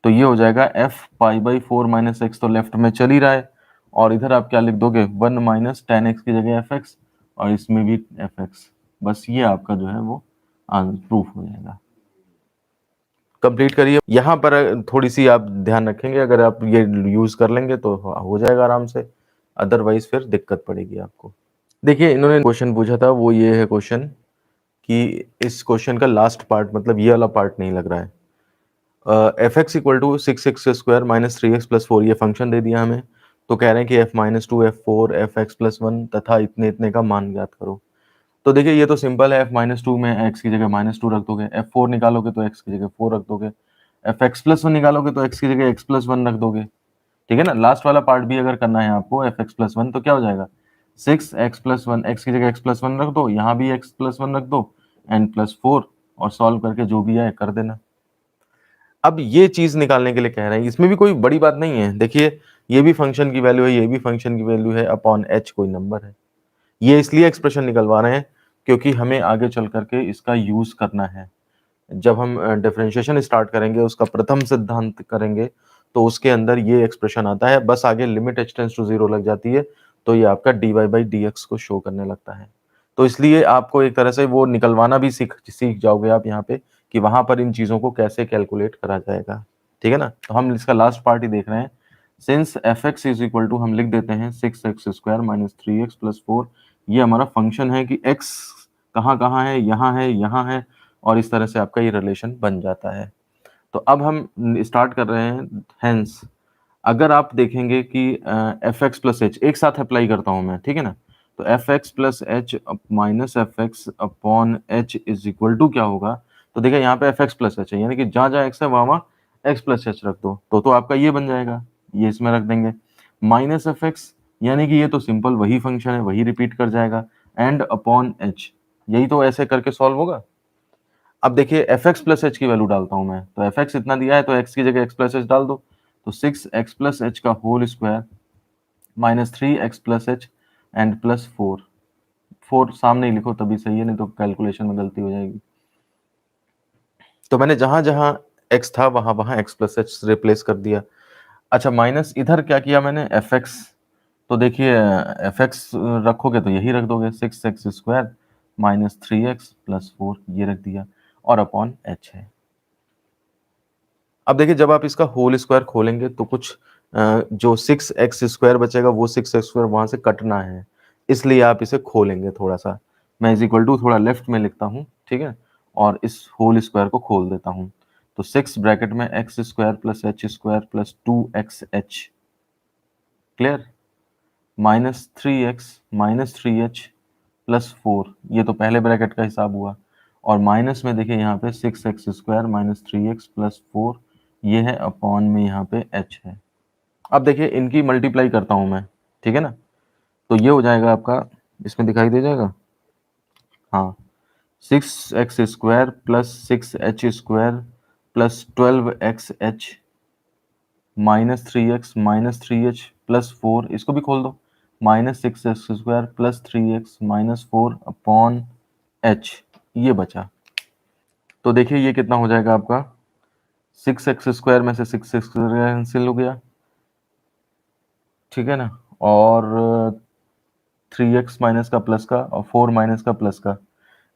तो ये हो जाएगा F pi by 4 minus x, तो लेफ्ट में चल ही रहा है, और इधर आप क्या लिख दोगे, 1 माइनस टेन एक्स की जगह एफ एक्स, और इसमें भी एफ एक्स। बस ये आपका जो है वो प्रूफ हो जाएगा। कंप्लीट करिए। यहाँ पर थोड़ी सी आप ध्यान रखेंगे, अगर आप ये यूज कर लेंगे तो हो जाएगा आराम से, अदरवाइज फिर दिक्कत पड़ेगी आपको। देखिए इन्होंने क्वेश्चन पूछा था वो ये है क्वेश्चन, कि इस क्वेश्चन का लास्ट पार्ट मतलब ये वाला पार्ट नहीं लग रहा है। F x equal to six x square minus three x plus four, ये फंक्शन दे दिया हमें। तो कह रहे हैं कि f minus two f four f x plus one तथा इतने इतने का मान ज्ञात करो। तो देखिए ये तो सिंपल है, एफ माइनस टू में एक्स की जगह माइनस टू रख दोगे, एफ फोर निकालोगे तो एक्स की जगह फोर रख दोगे, एफ एक्स प्लस वन निकालोगे तो एक्स की जगह एक्स प्लस वन रख दोगे। ठीक है ना, लास्ट वाला पार्ट भी अगर करना है आपको एफ एक्स प्लस वन, तो क्या हो जाएगा, six x plus one, x की जगह एक्स प्लस वन रख दो, यहाँ भी एक्स प्लस वन रख दो, एन प्लस फोर, और सॉल्व करके जो भी आए कर देना। अब ये चीज निकालने के लिए कह रहे हैं, इसमें भी कोई बड़ी बात नहीं है। देखिए ये भी फंक्शन की वैल्यू है, ये भी फंक्शन की वैल्यू है, अपॉन एच कोई नंबर है। ये इसलिए एक्सप्रेशन निकलवा रहे हैं क्योंकि हमें आगे चल करके इसका यूज करना है। जब हम डिफरेंशिएशन स्टार्ट करेंगे, उसका प्रथम सिद्धांत करेंगे, तो उसके अंदर ये एक्सप्रेशन आता है, बस आगे लिमिट h टेंड्स टू 0 लग जाती है, तो ये आपका dy बाई डी एक्स को शो करने लगता है। तो इसलिए आपको एक तरह से वो निकलवाना भी सीख जाओगे आप यहाँ पे, कि वहां पर इन चीजों को कैसे कैलकुलेट करा जाएगा। ठीक है ना, तो हम इसका लास्ट पार्ट ही देख रहे हैं। Since F x is equal to, हम लिख देते हैं six x square minus three x plus four, ये हमारा फंक्शन है कि x कहाँ कहाँ है, यहाँ है, यहाँ है, और इस तरह से आपका ये रिलेशन बन जाता है। तो अब हम स्टार्ट कर रहे हैं। हेंस अगर आप देखेंगे कि एफ एक्स प्लस एच एक साथ अप्लाई करता हूं मैं, ठीक है ना, तो F x plus h minus f x upon h is equal to क्या होगा, तो देखिए यहाँ पे एफ एक्स प्लस एच है, यानी कि जहाँ जहाँ एक्स है वहाँ वहाँ एक्स प्लस एच रख दो, तो आपका ये बन जाएगा, ये इसमें रख देंगे, माइनस एफ एक्स, यानी कि ये तो सिंपल वही फंक्शन है, वही रिपीट कर जाएगा, एंड अपॉन एच, यही तो ऐसे करके सॉल्व होगा। अब देखिए एफ एक्स प्लस एच की वैल्यू डालता हूं मैं, तो एफ एक्स इतना दिया है तो एक्स की जगह एक्स प्लस एच डाल दो, तो सिक्स एक्स प्लस एच का whole square minus three x plus h and plus four, four सामने ही लिखो तभी सही है, नहीं तो कैलकुलेशन में गलती हो जाएगी। तो मैंने जहां जहां एक्स था वहां वहां एक्स प्लस एच रिप्लेस कर दिया। अच्छा माइनस इधर क्या किया मैंने, एफ एक्स, तो देखिए एफ एक्स रखोगे तो यही रख दोगे, six x square minus three x plus four, ये रख दिया, और अपॉन एच है। अब देखिए जब आप इसका होल स्क्वायर खोलेंगे तो कुछ जो सिक्स एक्स स्क्वायर बचेगा वो सिक्स एक्स स्क्वायर वहां से कटना है, इसलिए आप इसे खोलेंगे थोड़ा सा। मैं इज इक्वल टू थोड़ा लेफ्ट में लिखता हूँ, ठीक है, और इस होल स्क्वायर को खोल देता हूँ। तो सिक्स ब्रैकेट में x square plus H square plus two x H, clear, minus three H plus four, ये तो पहले ब्रैकेट का हिसाब हुआ, और माइनस में देखिए यहाँ पे six x square minus three x plus four, ये है, अपॉन में यहाँ पे एच है। अब देखिए इनकी मल्टीप्लाई करता हूँ मैं, ठीक है ना, तो ये हो जाएगा आपका, इसमें दिखाई दे जाएगा, हाँ, six x square plus six H square plus twelve x H minus three H plus four, इसको भी खोल दो, minus six x square plus three x minus four upon H, ये बचा। तो देखिए ये कितना हो जाएगा आपका, सिक्स एक्स स्क्वायर में से सिक्स एक्स कैंसिल हो गया, ठीक है ना, और थ्री एक्स माइनस का प्लस का और फोर माइनस का प्लस का,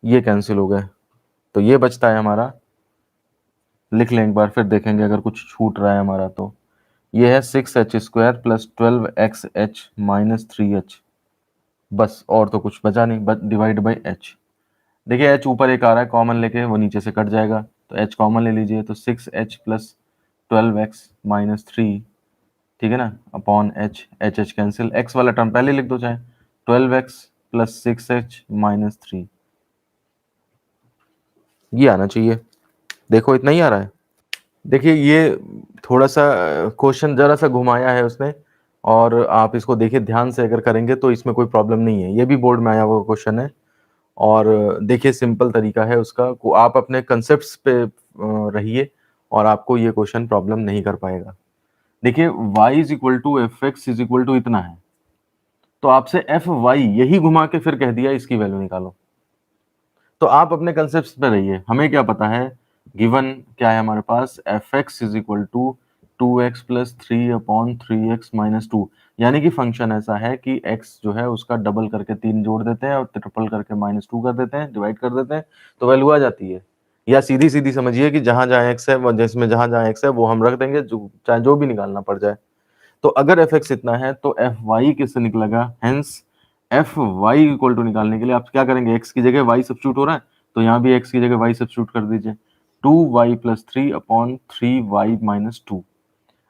ये कैंसिल हो गए, तो ये बचता है हमारा, लिख लें एक बार फिर देखेंगे अगर कुछ छूट रहा है हमारा, तो ये है six H square plus twelve x H minus three H, बस और तो कुछ बचा नहीं, बस डिवाइड बाई एच। देखिए एच ऊपर एक आ रहा है कॉमन लेके, वो नीचे से कट जाएगा, तो एच कॉमन ले लीजिए, तो six H plus twelve x minus three, ठीक है ना, upon H, H H cancel, x वाला टर्म पहले लिख दो चाहे, twelve x plus six H minus three, ये आना चाहिए। देखो इतना ही आ रहा है। देखिए ये थोड़ा सा क्वेश्चन जरा सा घुमाया है उसने, और आप इसको देखिए ध्यान से अगर करेंगे तो इसमें कोई प्रॉब्लम नहीं है। ये भी बोर्ड में आया हुआ क्वेश्चन है, और देखिए सिंपल तरीका है उसका, को आप अपने कंसेप्ट्स पे रहिए और आपको ये क्वेश्चन प्रॉब्लम नहीं कर पाएगा। देखिए y is equal to f x is equal to इतना है, तो आपसे एफ वाई यही घुमा के फिर कह दिया इसकी वैल्यू निकालो। तो आप अपने कंसेप्ट पे रहिए। हमें क्या पता है, गिवन क्या है हमारे पास, F x is equal to 2x plus 3/3x-2, यानी कि फंक्शन ऐसा है कि x जो है उसका डबल करके 3 जोड़ देते हैं और ट्रिपल करके -2 कर देते हैं, डिवाइड कर देते हैं, तो वैल्यू आ जाती है। या सीधी सीधी समझिए कि जहां जहां x है, जिसमें जहां जहां x है वो हम रख देंगे, जो चाहे जो भी निकालना पड़ जाए। तो अगर एफ एक्स इतना है तो एफ वाई किससे निकलेगा, hence f y equal to निकालने के लिए आप क्या करेंगे, एक्स की जगह वाई सब्स्टिट्यूट हो रहा है, तो यहाँ भी एक्स की जगह वाई सब्स्टिट्यूट कर दीजिए, 2y+3/3y-2।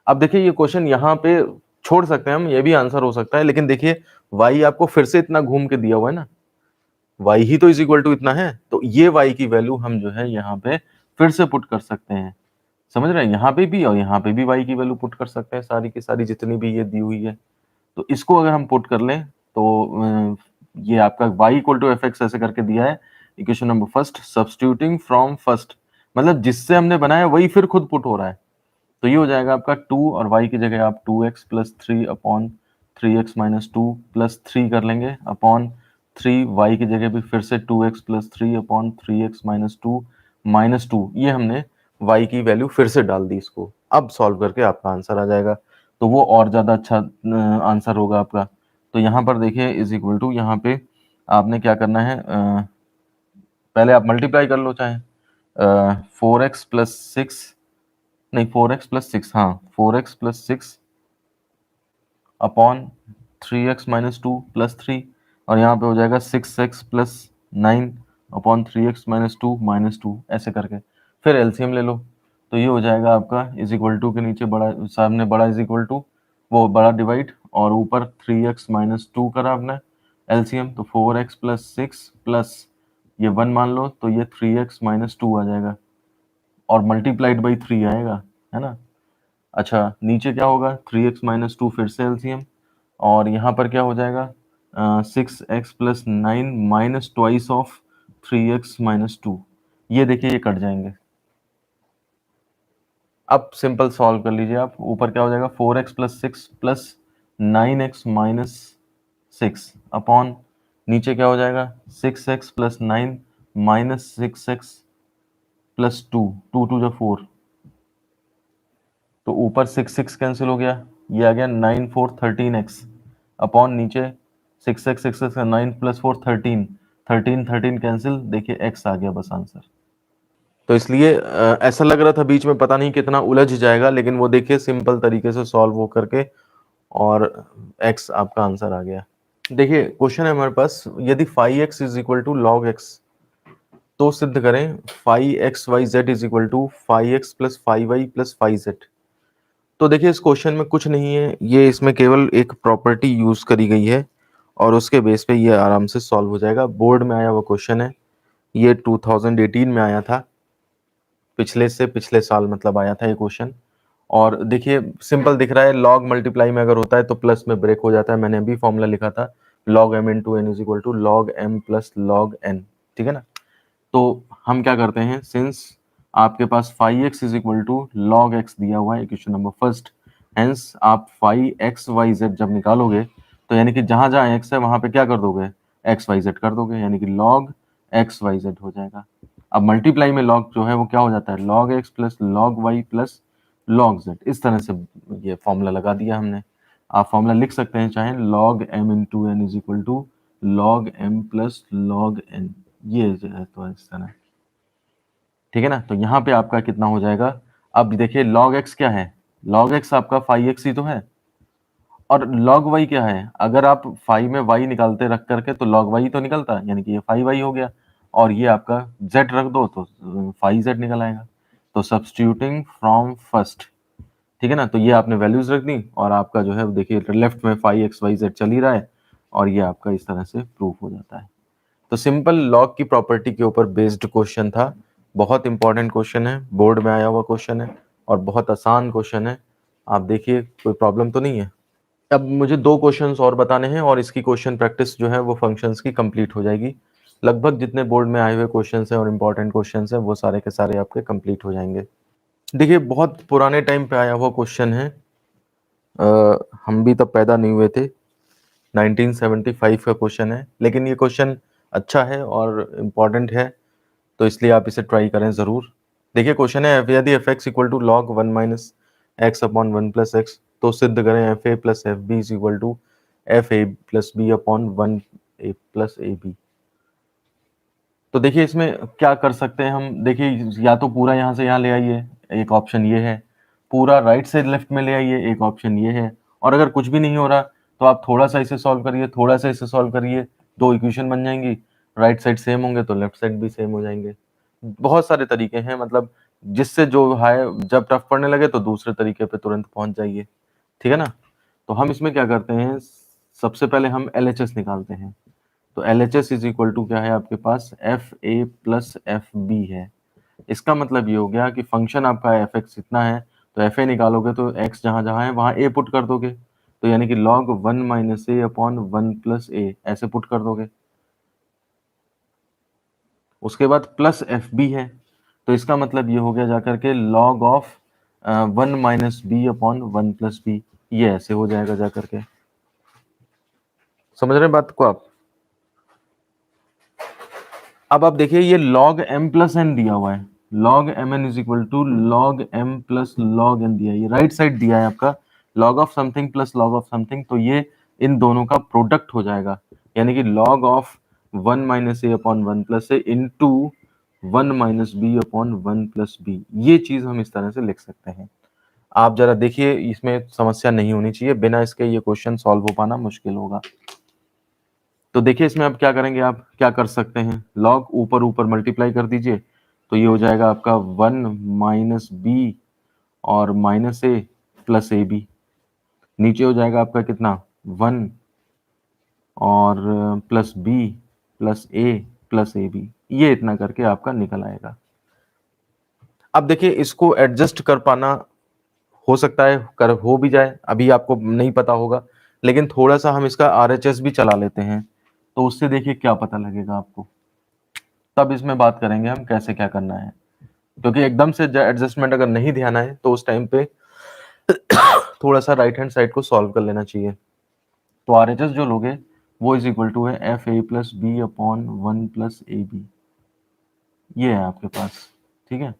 अब देखिए ये क्वेश्चन यहाँ पे छोड़ सकते हैं हम, ये भी आंसर हो सकता है, लेकिन देखिए y आपको फिर से इतना घूम के दिया हुआ है ना, y ही तो इज इक्वल टू इतना है, तो ये y की वैल्यू हम जो है यहाँ पे फिर से पुट कर सकते हैं। समझ रहे हैं, यहाँ पे भी और यहाँ पे भी y की वैल्यू पुट कर सकते हैं, सारी की सारी जितनी भी ये दी हुई है। तो इसको अगर हम पुट कर लें तो ये आपका y equal to f x ऐसे करके दिया है, equation number first, substituting from first, मतलब जिससे हमने बनाया वही फिर खुद पुट हो रहा है। तो ये हो जाएगा आपका 2, और y की जगह आप 2x प्लस 3/3x-2 प्लस 3 कर लेंगे अपॉन 3, y की जगह भी फिर से 2x प्लस 3/3x-2 -2, ये हमने y की वैल्यू फिर से डाल दी इसको। अब सॉल्व करके आपका आंसर आ जाएगा, तो वो और ज़्यादा अच्छा आंसर होगा आपका। तो यहाँ पर देखिए इज इक्वल टू, यहाँ पे आपने क्या करना है, पहले आप मल्टीप्लाई कर लो, चाहे 4x प्लस 6, नहीं 4x+6, हाँ 4x+6 अपॉन 3x-2 प्लस 3, और यहाँ पे हो जाएगा 6x+9 अपॉन 3x-2 ऐसे करके फिर एलसीएम ले लो। तो ये हो जाएगा आपका इज इक्वल टू के नीचे बड़ा, सामने बड़ा इज इक्वल टू, वो बड़ा डिवाइड, और ऊपर 3x-2 करा आपने एलसीएम, तो 4x+6 प्लस ये 1 मान लो, तो ये 3x-2 आ जाएगा, और मल्टीप्लाइड बाई 3 आएगा, है ना। अच्छा नीचे क्या होगा, 3x-2 फिर से एलसीएम, और यहाँ पर क्या हो जाएगा 6x+9 minus twice of 3x-2, ये देखिए ये कट जाएंगे। अब सिंपल सॉल्व कर लीजिए आप, ऊपर क्या हो जाएगा 4x+6 प्लस 9x-6 अपॉन नीचे क्या हो जाएगा 6x+9 माइनस 6x+2, 2 2 4, तो ऊपर 6 कैंसिल हो गया, ये आ गया 9 4 13x अपॉन नीचे 6x 9 प्लस 4 13, 13 कैंसिल, देखिए x आ गया बस आंसर। तो इसलिए ऐसा लग रहा था बीच में पता नहीं कितना उलझ जाएगा, लेकिन वो देखिए सिंपल तरीके से सॉल्व हो करके और x आपका आंसर आ गया। देखिए क्वेश्चन है हमारे पास, यदि phi x is equal to log x, तो सिद्ध करें phi x Y z is equal to phi x plus phi y plus phi z. तो देखिए इस क्वेश्चन में कुछ नहीं है, ये इसमें केवल एक प्रॉपर्टी यूज करी गई है और उसके बेस पे ये आराम से सॉल्व हो जाएगा। बोर्ड में आया हुआ क्वेश्चन है, ये 2018 में आया था, पिछले साल मतलब आया था ये क्वेश्चन। और देखिए सिंपल दिख रहा है, लॉग मल्टीप्लाई में अगर होता है तो प्लस में ब्रेक हो जाता है। मैंने अभी फॉर्मूला लिखा था, log m into n is equal to log m plus log n, ठीक है ना। तो हम क्या करते हैं, सिंस आपके पास phi x is equal to log X दिया हुआ है इक्वेशन नंबर फर्स्ट, हेंस आप फाई एक्स वाई जेड जब निकालोगे तो यानी कि जहां जहां एक्स है वहां पे क्या कर दोगे, एक्स वाई जेड कर दोगे, यानी कि लॉग एक्स वाई जेड हो जाएगा। अब मल्टीप्लाई में लॉग जो है वो क्या हो जाता है, log x plus log y plus log z, इस तरह से ये फॉर्मूला लगा दिया हमने। आप फॉर्मूला लिख सकते हैं चाहे, log m into n is equal to log m plus log n, ये जो है तो इस तरह, ठीक है ना। तो यहाँ पे आपका कितना हो जाएगा, अब देखिए log x क्या है, log x आपका फाई एक्स ही तो है, और log y क्या है, अगर आप फाई में y निकालते रख करके तो log y तो निकलता है, यानी कि ये फाई y हो गया, और ये आपका z रख दो तो फाई z निकल आएगा। तो सब्स्टिट्यूटिंग फ्रॉम फर्स्ट, ठीक है ना, तो ये आपने वैल्यूज रख दी और आपका जो है देखिए लेफ्ट में फाई एक्स वाई जेड चल ही रहा है, और ये आपका इस तरह से प्रूफ हो जाता है। तो सिंपल लॉग की प्रॉपर्टी के ऊपर बेस्ड क्वेश्चन था, बहुत इंपॉर्टेंट क्वेश्चन है, बोर्ड में आया हुआ क्वेश्चन है और बहुत आसान क्वेश्चन है। आप देखिए कोई प्रॉब्लम तो नहीं है। अब मुझे 2 क्वेश्चंस और बताने हैं और इसकी क्वेश्चन प्रैक्टिस जो है वो फंक्शंस की कंप्लीट हो जाएगी। लगभग जितने बोर्ड में आए हुए क्वेश्चंस हैं और इम्पोर्टेंट क्वेश्चंस हैं वो सारे के सारे आपके कंप्लीट हो जाएंगे। देखिए बहुत पुराने टाइम पे आया हुआ क्वेश्चन है, हम भी तब पैदा नहीं हुए थे। 1975 का क्वेश्चन है, लेकिन ये क्वेश्चन अच्छा है और इम्पॉर्टेंट है, तो इसलिए आप इसे ट्राई करें ज़रूर। देखिए क्वेश्चन है, यदि F x equal to log 1 minus x upon 1 plus x, तो सिद्ध करें f A plus F b is equal to f A plus B upon 1 a plus A b. तो देखिए इसमें क्या कर सकते हैं हम, देखिए या तो पूरा यहाँ से यहाँ ले आइए, एक ऑप्शन ये है, पूरा राइट से लेफ्ट में ले आइए, एक ऑप्शन ये है, और अगर कुछ भी नहीं हो रहा तो आप थोड़ा सा इसे सॉल्व करिए, थोड़ा सा इसे सॉल्व करिए, 2 इक्वेशन बन जाएंगी, राइट साइड सेम होंगे तो लेफ्ट साइड भी सेम हो जाएंगे। बहुत सारे तरीके हैं, मतलब जिससे जो है जब टफ पड़ने लगे तो दूसरे तरीके पे तुरंत पहुंच जाइए, ठीक है ना। तो हम इसमें क्या करते हैं, सबसे पहले हम LHS निकालते हैं। तो LHS इज इक्वल टू क्या है आपके पास, एफ ए प्लस एफ बी है। इसका मतलब ये हो गया कि फंक्शन आपका एफ एक्स इतना है, तो एफ ए निकालोगे तो एक्स जहां जहां है वहां ए पुट कर दोगे, तो यानी कि log 1 minus a upon 1 plus ए ऐसे पुट कर दोगे। उसके बाद प्लस एफ बी है, तो इसका मतलब ये हो गया जाकर के log of 1 minus b upon 1 plus b, ये ऐसे हो जाएगा जाकर के। समझ रहे हैं बात को आप। अब आप देखिए ये log m प्लस एन दिया हुआ है, log m n is equal to log m plus log n दिया है, ये राइट साइड दिया है आपका, log of something plus log of something, तो ये इन दोनों का प्रोडक्ट हो जाएगा, यानी कि log of 1 minus a upon 1 plus a into 1 minus b upon 1 plus b, ये चीज हम इस तरह से लिख सकते हैं। आप जरा देखिए, इसमें समस्या नहीं होनी चाहिए, बिना इसके ये क्वेश्चन सॉल्व हो पाना मुश्किल होगा। तो देखिए इसमें आप क्या करेंगे, आप क्या कर सकते हैं, लॉग ऊपर ऊपर मल्टीप्लाई कर दीजिए, तो ये हो जाएगा आपका 1 माइनस बी और minus a plus A b, नीचे हो जाएगा आपका कितना 1 और प्लस बी प्लस ए बी, ये इतना करके आपका निकल आएगा। अब देखिए इसको एडजस्ट कर पाना हो सकता है कर हो भी जाए, अभी आपको नहीं पता होगा, लेकिन थोड़ा सा हम इसका RHS भी चला लेते हैं, तो उससे देखिए क्या पता लगेगा आपको, तब इसमें बात करेंगे हम कैसे क्या करना है, क्योंकि एकदम से एडजस्टमेंट अगर नहीं ध्यान आए तो उस टाइम पे थोड़ा सा राइट हैंड साइड को सॉल्व कर लेना चाहिए। तो RHS जो लोगे वो इज इक्वल टू है एफ ए प्लस बी अपॉन 1 प्लस ए बी, ये है आपके पास, ठीक है।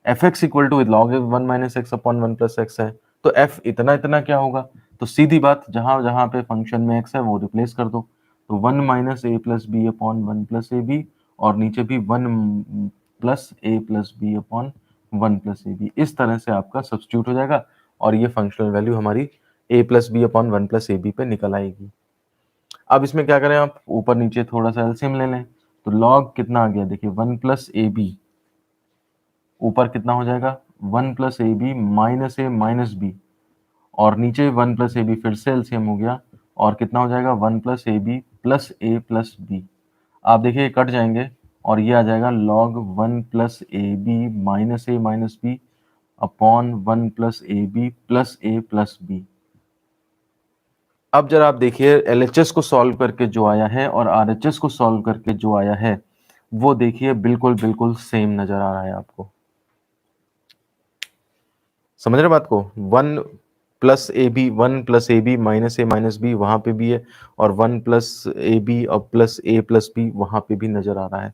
F x equal to log 1 minus x upon 1 plus x है, तो एफ इतना इतना क्या होगा, तो सीधी बात जहां जहां पे फंक्शन में एक्स है वो रिप्लेस कर दो, तो 1 minus a plus B upon 1 plus A b, और नीचे भी 1 plus a plus B upon 1 plus A b, इस तरह से आपका सब्स्टिट्यूट हो जाएगा और ये फंक्शनल वैल्यू हमारी A plus B upon 1 plus A B पे निकल आएगी। अब इसमें क्या करें, आप ऊपर नीचे थोड़ा सा एलसीएम ले लें, तो लॉग कितना आ गया, देखिए 1 प्लस ए बी, ऊपर कितना हो जाएगा 1 plus A b minus a minus b, और नीचे 1 प्लस ए बी फिर से एलसीएम हो गया, और कितना हो जाएगा 1 plus A b plus a plus b. आप देखिए कट जाएंगे और ये आ जाएगा log 1 प्लस ए b minus b upon 1 plus ए बी प्लस बी। अब जरा आप देखिए LHS को सॉल्व करके जो आया है और RHS को सॉल्व करके जो आया है वो देखिए बिल्कुल बिल्कुल सेम नजर आ रहा है आपको, समझ रहे बात को। 1 प्लस ए बी माइनस बी वहां पे भी है, और 1 प्लस ए बी और प्लस बी वहां पे भी नजर आ रहा है,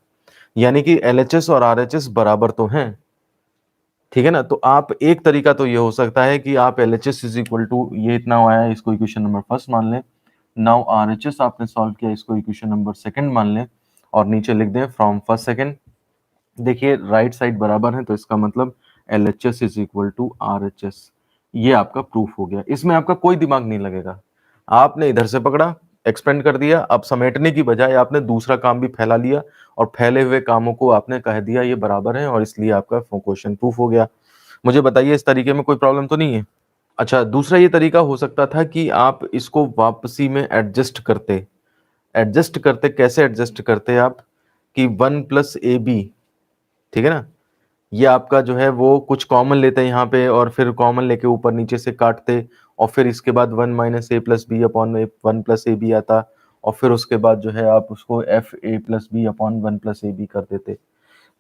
यानी कि LHS और RHS बराबर तो हैं, ठीक है ना। तो आप एक तरीका तो ये हो सकता है कि आप LHS इज इक्वल टू ये इतना आया है, इसको इक्वेशन नंबर फर्स्ट मान लें, नाउ RHS आपने सॉल्व किया, इसको इक्वेशन नंबर सेकंड मान लें, और नीचे लिख दें फ्रॉम फर्स्ट सेकंड। देखिए राइट साइड बराबर है, तो इसका मतलब LHS is equal to RHS, ये आपका प्रूफ हो गया। इसमें आपका कोई दिमाग नहीं लगेगा, आपने इधर से पकड़ा एक्सपेंड कर दिया, अब समेटने की बजाय आपने दूसरा काम भी फैला लिया, और फैले हुए कामों को आपने कह दिया ये बराबर है, और इसलिए आपका क्वेश्चन प्रूफ हो गया। मुझे बताइए इस तरीके में कोई प्रॉब्लम तो नहीं है। अच्छा, दूसरा ये तरीका हो सकता था कि आप इसको वापसी में एडजस्ट करते कैसे एडजस्ट करते आप, कि 1 प्लस ए बी ठीक है ना। ये आपका जो है वो कुछ कॉमन लेते हैं यहाँ पे और फिर कॉमन लेके ऊपर नीचे से काटते और फिर इसके बाद 1 minus a plus B upon 1 plus A b आता और फिर उसके बाद जो है आप उसको एफ ए प्लस बी अपॉन 1 प्लस ए बी कर देते।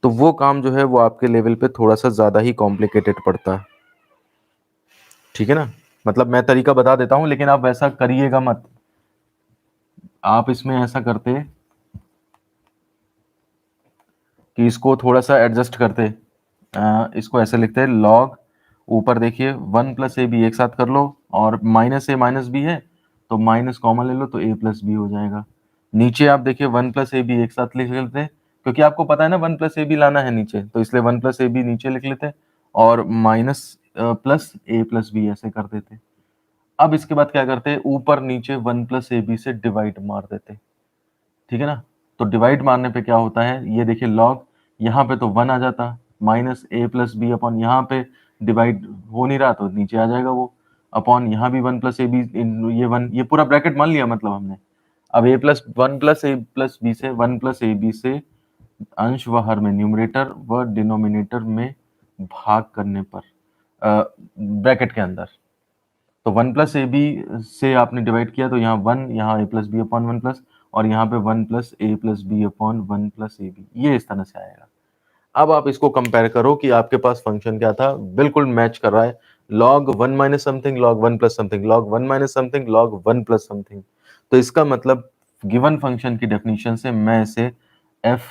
तो वो काम जो है वो आपके लेवल पे थोड़ा सा ज़्यादा ही कॉम्प्लिकेटेड पड़ता है। ठीक है ना। मतलब मैं तरीका बता देता हूँ लेकिन आप वैसा करिएगा मत। आप इसमें ऐसा करते कि इसको थोड़ा सा एडजस्ट करते, इसको ऐसे लिखते हैं लॉग, ऊपर देखिए 1 प्लस ए बी एक साथ कर लो और माइनस ए माइनस बी है तो माइनस कॉमन ले लो तो ए प्लस बी हो जाएगा। नीचे आप देखिए 1 प्लस ए बी एक साथ लिख लेते हैं क्योंकि आपको पता है ना 1 प्लस ए बी लाना है नीचे, तो इसलिए 1 प्लस ए बी नीचे लिख लेते हैं और minus plus a plus B ऐसे कर देते। अब इसके बाद क्या करते हैं, ऊपर नीचे 1 प्लस ए बी से डिवाइड मार देते। ठीक है ना। तो डिवाइड मारने पे क्या होता है, ये देखिए लॉग, यहाँ पे तो 1 आ जाता, minus a plus B upon यहाँ पे डिवाइड हो नहीं रहा तो नीचे आ जाएगा वो, अपॉन यहाँ भी 1 प्लस ए बी, ये 1, ये पूरा ब्रैकेट मान लिया मतलब हमने। अब ए plus 1 plus a plus B से 1 प्लस ए बी से अंश व हर में, न्यूमरेटर व डिनोमिनेटर में भाग करने पर ब्रैकेट के अंदर, तो 1 प्लस ए बी से आपने डिवाइड किया तो यहाँ 1, यहाँ a plus B upon 1 plus और यहाँ पे 1 plus a plus B upon 1 plus A b, ये इस तरह से आएगा। अब आप इसको कंपेयर करो कि आपके पास फंक्शन क्या था, बिल्कुल मैच कर रहा है, log 1 minus something log 1 plus something log 1 minus something log 1 plus something. तो इसका मतलब गिवन फंक्शन की डेफिनेशन से मैं इसे एफ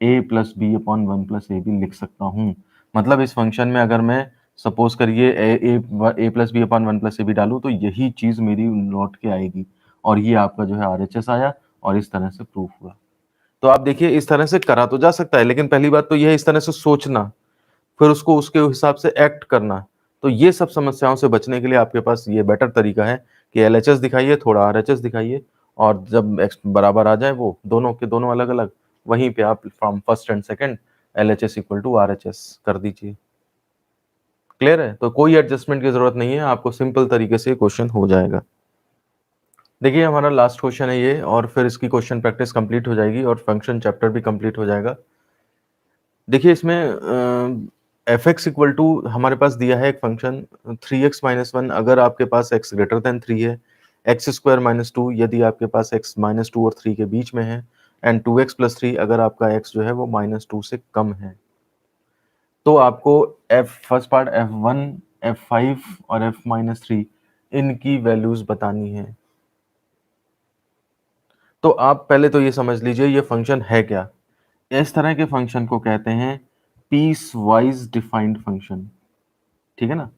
ए प्लस बी अपॉन 1 प्लस ए बी लिख सकता हूँ। मतलब इस फंक्शन में अगर मैं सपोज करिए A plus B upon 1 plus A B डालूँ तो यही चीज मेरी लौट के आएगी और ये आपका जो है आरएचएस आया और इस तरह से प्रूफ हुआ। तो आप देखिए इस तरह से करा तो जा सकता है लेकिन पहली बात तो यह है इस तरह से सोचना, फिर उसको उसके हिसाब से एक्ट करना। तो ये सब समस्याओं से बचने के लिए आपके पास ये बेटर तरीका है कि एलएचएस दिखाइए, थोड़ा आरएचएस दिखाइए और जब एक्स बराबर आ जाए वो दोनों के दोनों अलग अलग, वहीं पे आप from first and second LHS equal to RHS कर दीजिए। क्लियर है। तो कोई एडजस्टमेंट की जरूरत नहीं है, आपको सिंपल तरीके से क्वेश्चन हो जाएगा। देखिए हमारा लास्ट क्वेश्चन है ये और फिर इसकी क्वेश्चन प्रैक्टिस कंप्लीट हो जाएगी और फंक्शन चैप्टर भी कंप्लीट हो जाएगा। देखिए इसमें एफ एक्स इक्वल टू हमारे पास दिया है एक फंक्शन 3x माइनस 1, अगर आपके पास x ग्रेटर देन 3 है, एक्स स्क्वायर माइनस 2 यदि आपके पास x माइनस 2 और 3 के बीच में है, एंड 2x प्लस 3 अगर आपका x जो है वो माइनस 2 से कम है। तो आपको फर्स्ट पार्ट f1, f5 और f माइनस 3 इनकी वैल्यूज बतानी है। तो आप पहले तो ये समझ लीजिए ये फंक्शन है क्या। इस तरह के फंक्शन को कहते हैं पीस वाइज डिफाइंड फंक्शन। ठीक है ना।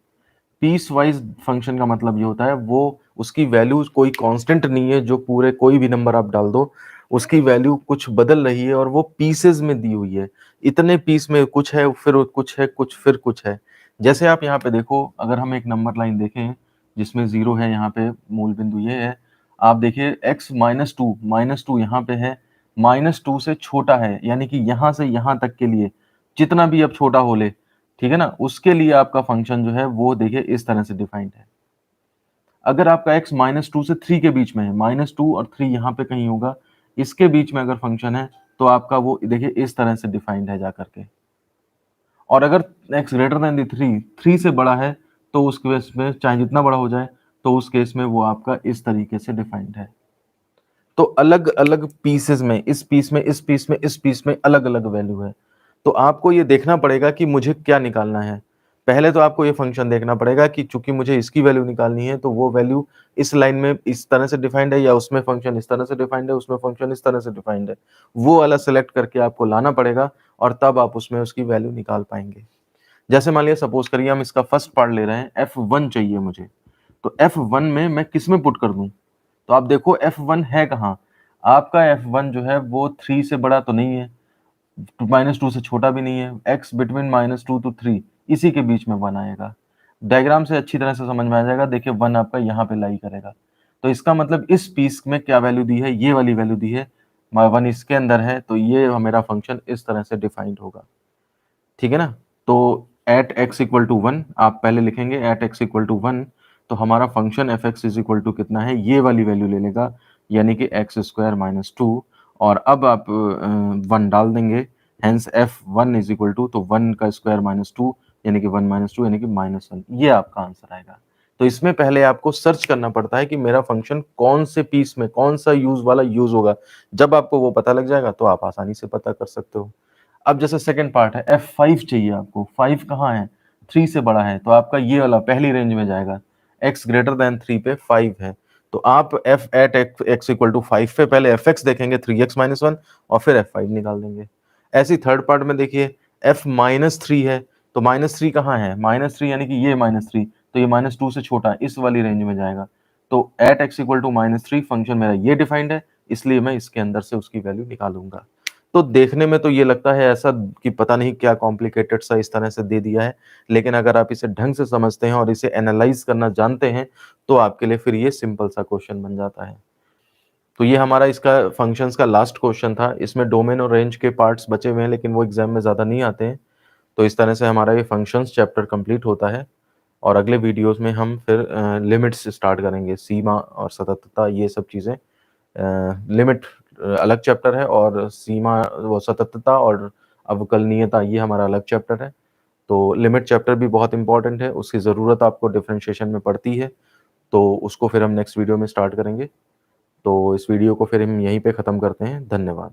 पीस वाइज फंक्शन का मतलब ये होता है वो उसकी वैल्यू कोई कांस्टेंट नहीं है, जो पूरे कोई भी नंबर आप डाल दो उसकी वैल्यू कुछ बदल रही है और वो पीसेस में दी हुई है, इतने पीस में कुछ है फिर कुछ है कुछ फिर कुछ है। जैसे आप यहाँ पे देखो, अगर हम एक नंबर लाइन देखें जिसमें 0 है, यहाँ पे मूल बिंदु ये है, आप देखिए x माइनस टू यहाँ पे है, माइनस 2 से छोटा है, यानी कि यहाँ से यहाँ तक के लिए जितना भी अब छोटा हो ले, ठीक है ना, उसके लिए आपका फंक्शन जो है वो देखिए इस तरह से डिफाइंड है। अगर आपका x माइनस 2 से 3 के बीच में है, माइनस 2 और 3 यहाँ पे कहीं होगा, इसके बीच में अगर फंक्शन है तो आपका वो देखिए इस तरह से डिफाइंड है जाकर के। और अगर x ग्रेटर देन 3 से बड़ा है तो उस केस में चाहे जितना बड़ा हो जाए तो उस केस में वो आपका इस तरीके से डिफाइंड है। तो अलग अलग पीसेस में, इस पीस में, इस पीस में, इस पीस में अलग अलग वैल्यू है। तो आपको ये देखना पड़ेगा कि मुझे क्या निकालना है। पहले तो आपको ये फंक्शन देखना पड़ेगा कि चूंकि मुझे इसकी वैल्यू निकालनी है तो वो वैल्यू इस लाइन में इस तरह से डिफाइंड है या उसमें फंक्शन इस तरह से डिफाइंड है, उसमें फंक्शन इस तरह से डिफाइंड है, वो वाला सेलेक्ट करके आपको लाना पड़ेगा और तब आप उसमें उसकी वैल्यू निकाल पाएंगे। जैसे मान लिया सपोज करिए हम इसका फर्स्ट पार्ट ले रहे हैं, f1 चाहिए मुझे, तो f1 में मैं किस में पुट कर दूं। तो आप देखो f1 है कहाँ, आपका f1 जो है वो 3 से बड़ा तो नहीं है, माइनस 2 से छोटा भी नहीं है, x बिटवीन माइनस 2 to 3 इसी के बीच में 1 आएगा। डायग्राम से अच्छी तरह से समझ में आ जाएगा, देखिए 1 आपका यहाँ पे लाई करेगा। तो इसका मतलब इस पीस में क्या वैल्यू दी है, ये वाली वैल्यू दी है, 1 इसके अंदर है, तो ये मेरा फंक्शन इस तरह से डिफाइंड होगा। ठीक है ना। तो एट एक्स इक्वल टू 1 आप पहले लिखेंगे, एट एक्स इक्वल टू 1, तो हमारा function f x is equal to कितना है, ये वाली वैल्यू ले लेगा, यानी कि एक्स स्क्वायर माइनस 2, और अब आप 1 डाल देंगे hence f1 is equal to, तो 1 का स्क्वायर माइनस 2 यानी कि 1 माइनस 2 यानी कि -1, ये आपका आंसर आएगा। तो इसमें पहले आपको सर्च करना पड़ता है कि मेरा फंक्शन कौन से पीस में कौन सा यूज वाला यूज होगा। जब आपको वो पता लग जाएगा तो आप आसानी से पता कर सकते हो। अब जैसे सेकंड पार्ट है, f5 चाहिए आपको, 5 कहाँ है, 3 से बड़ा है, तो आपका ये वाला पहली रेंज में जाएगा, x ग्रेटर देन 3 पे 5 है, तो आप f at x equal to 5 पे पहले fx देखेंगे 3x माइनस 1 और फिर f5 निकाल देंगे। ऐसी थर्ड पार्ट में देखिए f माइनस 3 है, तो माइनस 3 कहाँ है, माइनस 3 यानी कि ये माइनस 3, तो ये माइनस 2 से छोटा है, इस वाली रेंज में जाएगा। तो at x equal to minus 3 function मेरा ये डिफाइंड है, इसलिए मैं इसके अंदर से उसकी वैल्यू निकालूंगा। तो देखने में तो ये लगता है ऐसा कि पता नहीं क्या कॉम्प्लिकेटेड सा इस तरह से दे दिया है, लेकिन अगर आप इसे ढंग से समझते हैं और इसे एनालाइज करना जानते हैं, तो आपके लिए फिर ये सिंपल सा क्वेश्चन बन जाता है। तो ये हमारा इसका फंक्शंस का लास्ट क्वेश्चन था। इसमें डोमेन और रेंज के पार्ट्स बचे हुए हैं, लेकिन वो एग्जाम में ज़्यादा नहीं आते हैं। तो इस तरह से हमारा ये फंक्शंस चैप्टर कंप्लीट होता है और अगले वीडियोस में हम फिर लिमिट्स स्टार्ट करेंगे, सीमा और सततता, ये सब चीज़ें। लिमिट अलग चैप्टर है और सीमा वो सततता और अवकलनीयता ये हमारा अलग चैप्टर है। तो लिमिट चैप्टर भी बहुत इंपॉर्टेंट है, उसकी ज़रूरत आपको डिफरेंशिएशन में पड़ती है, तो उसको फिर हम नेक्स्ट वीडियो में स्टार्ट करेंगे। तो इस वीडियो को फिर हम यहीं पे ख़त्म करते हैं। धन्यवाद।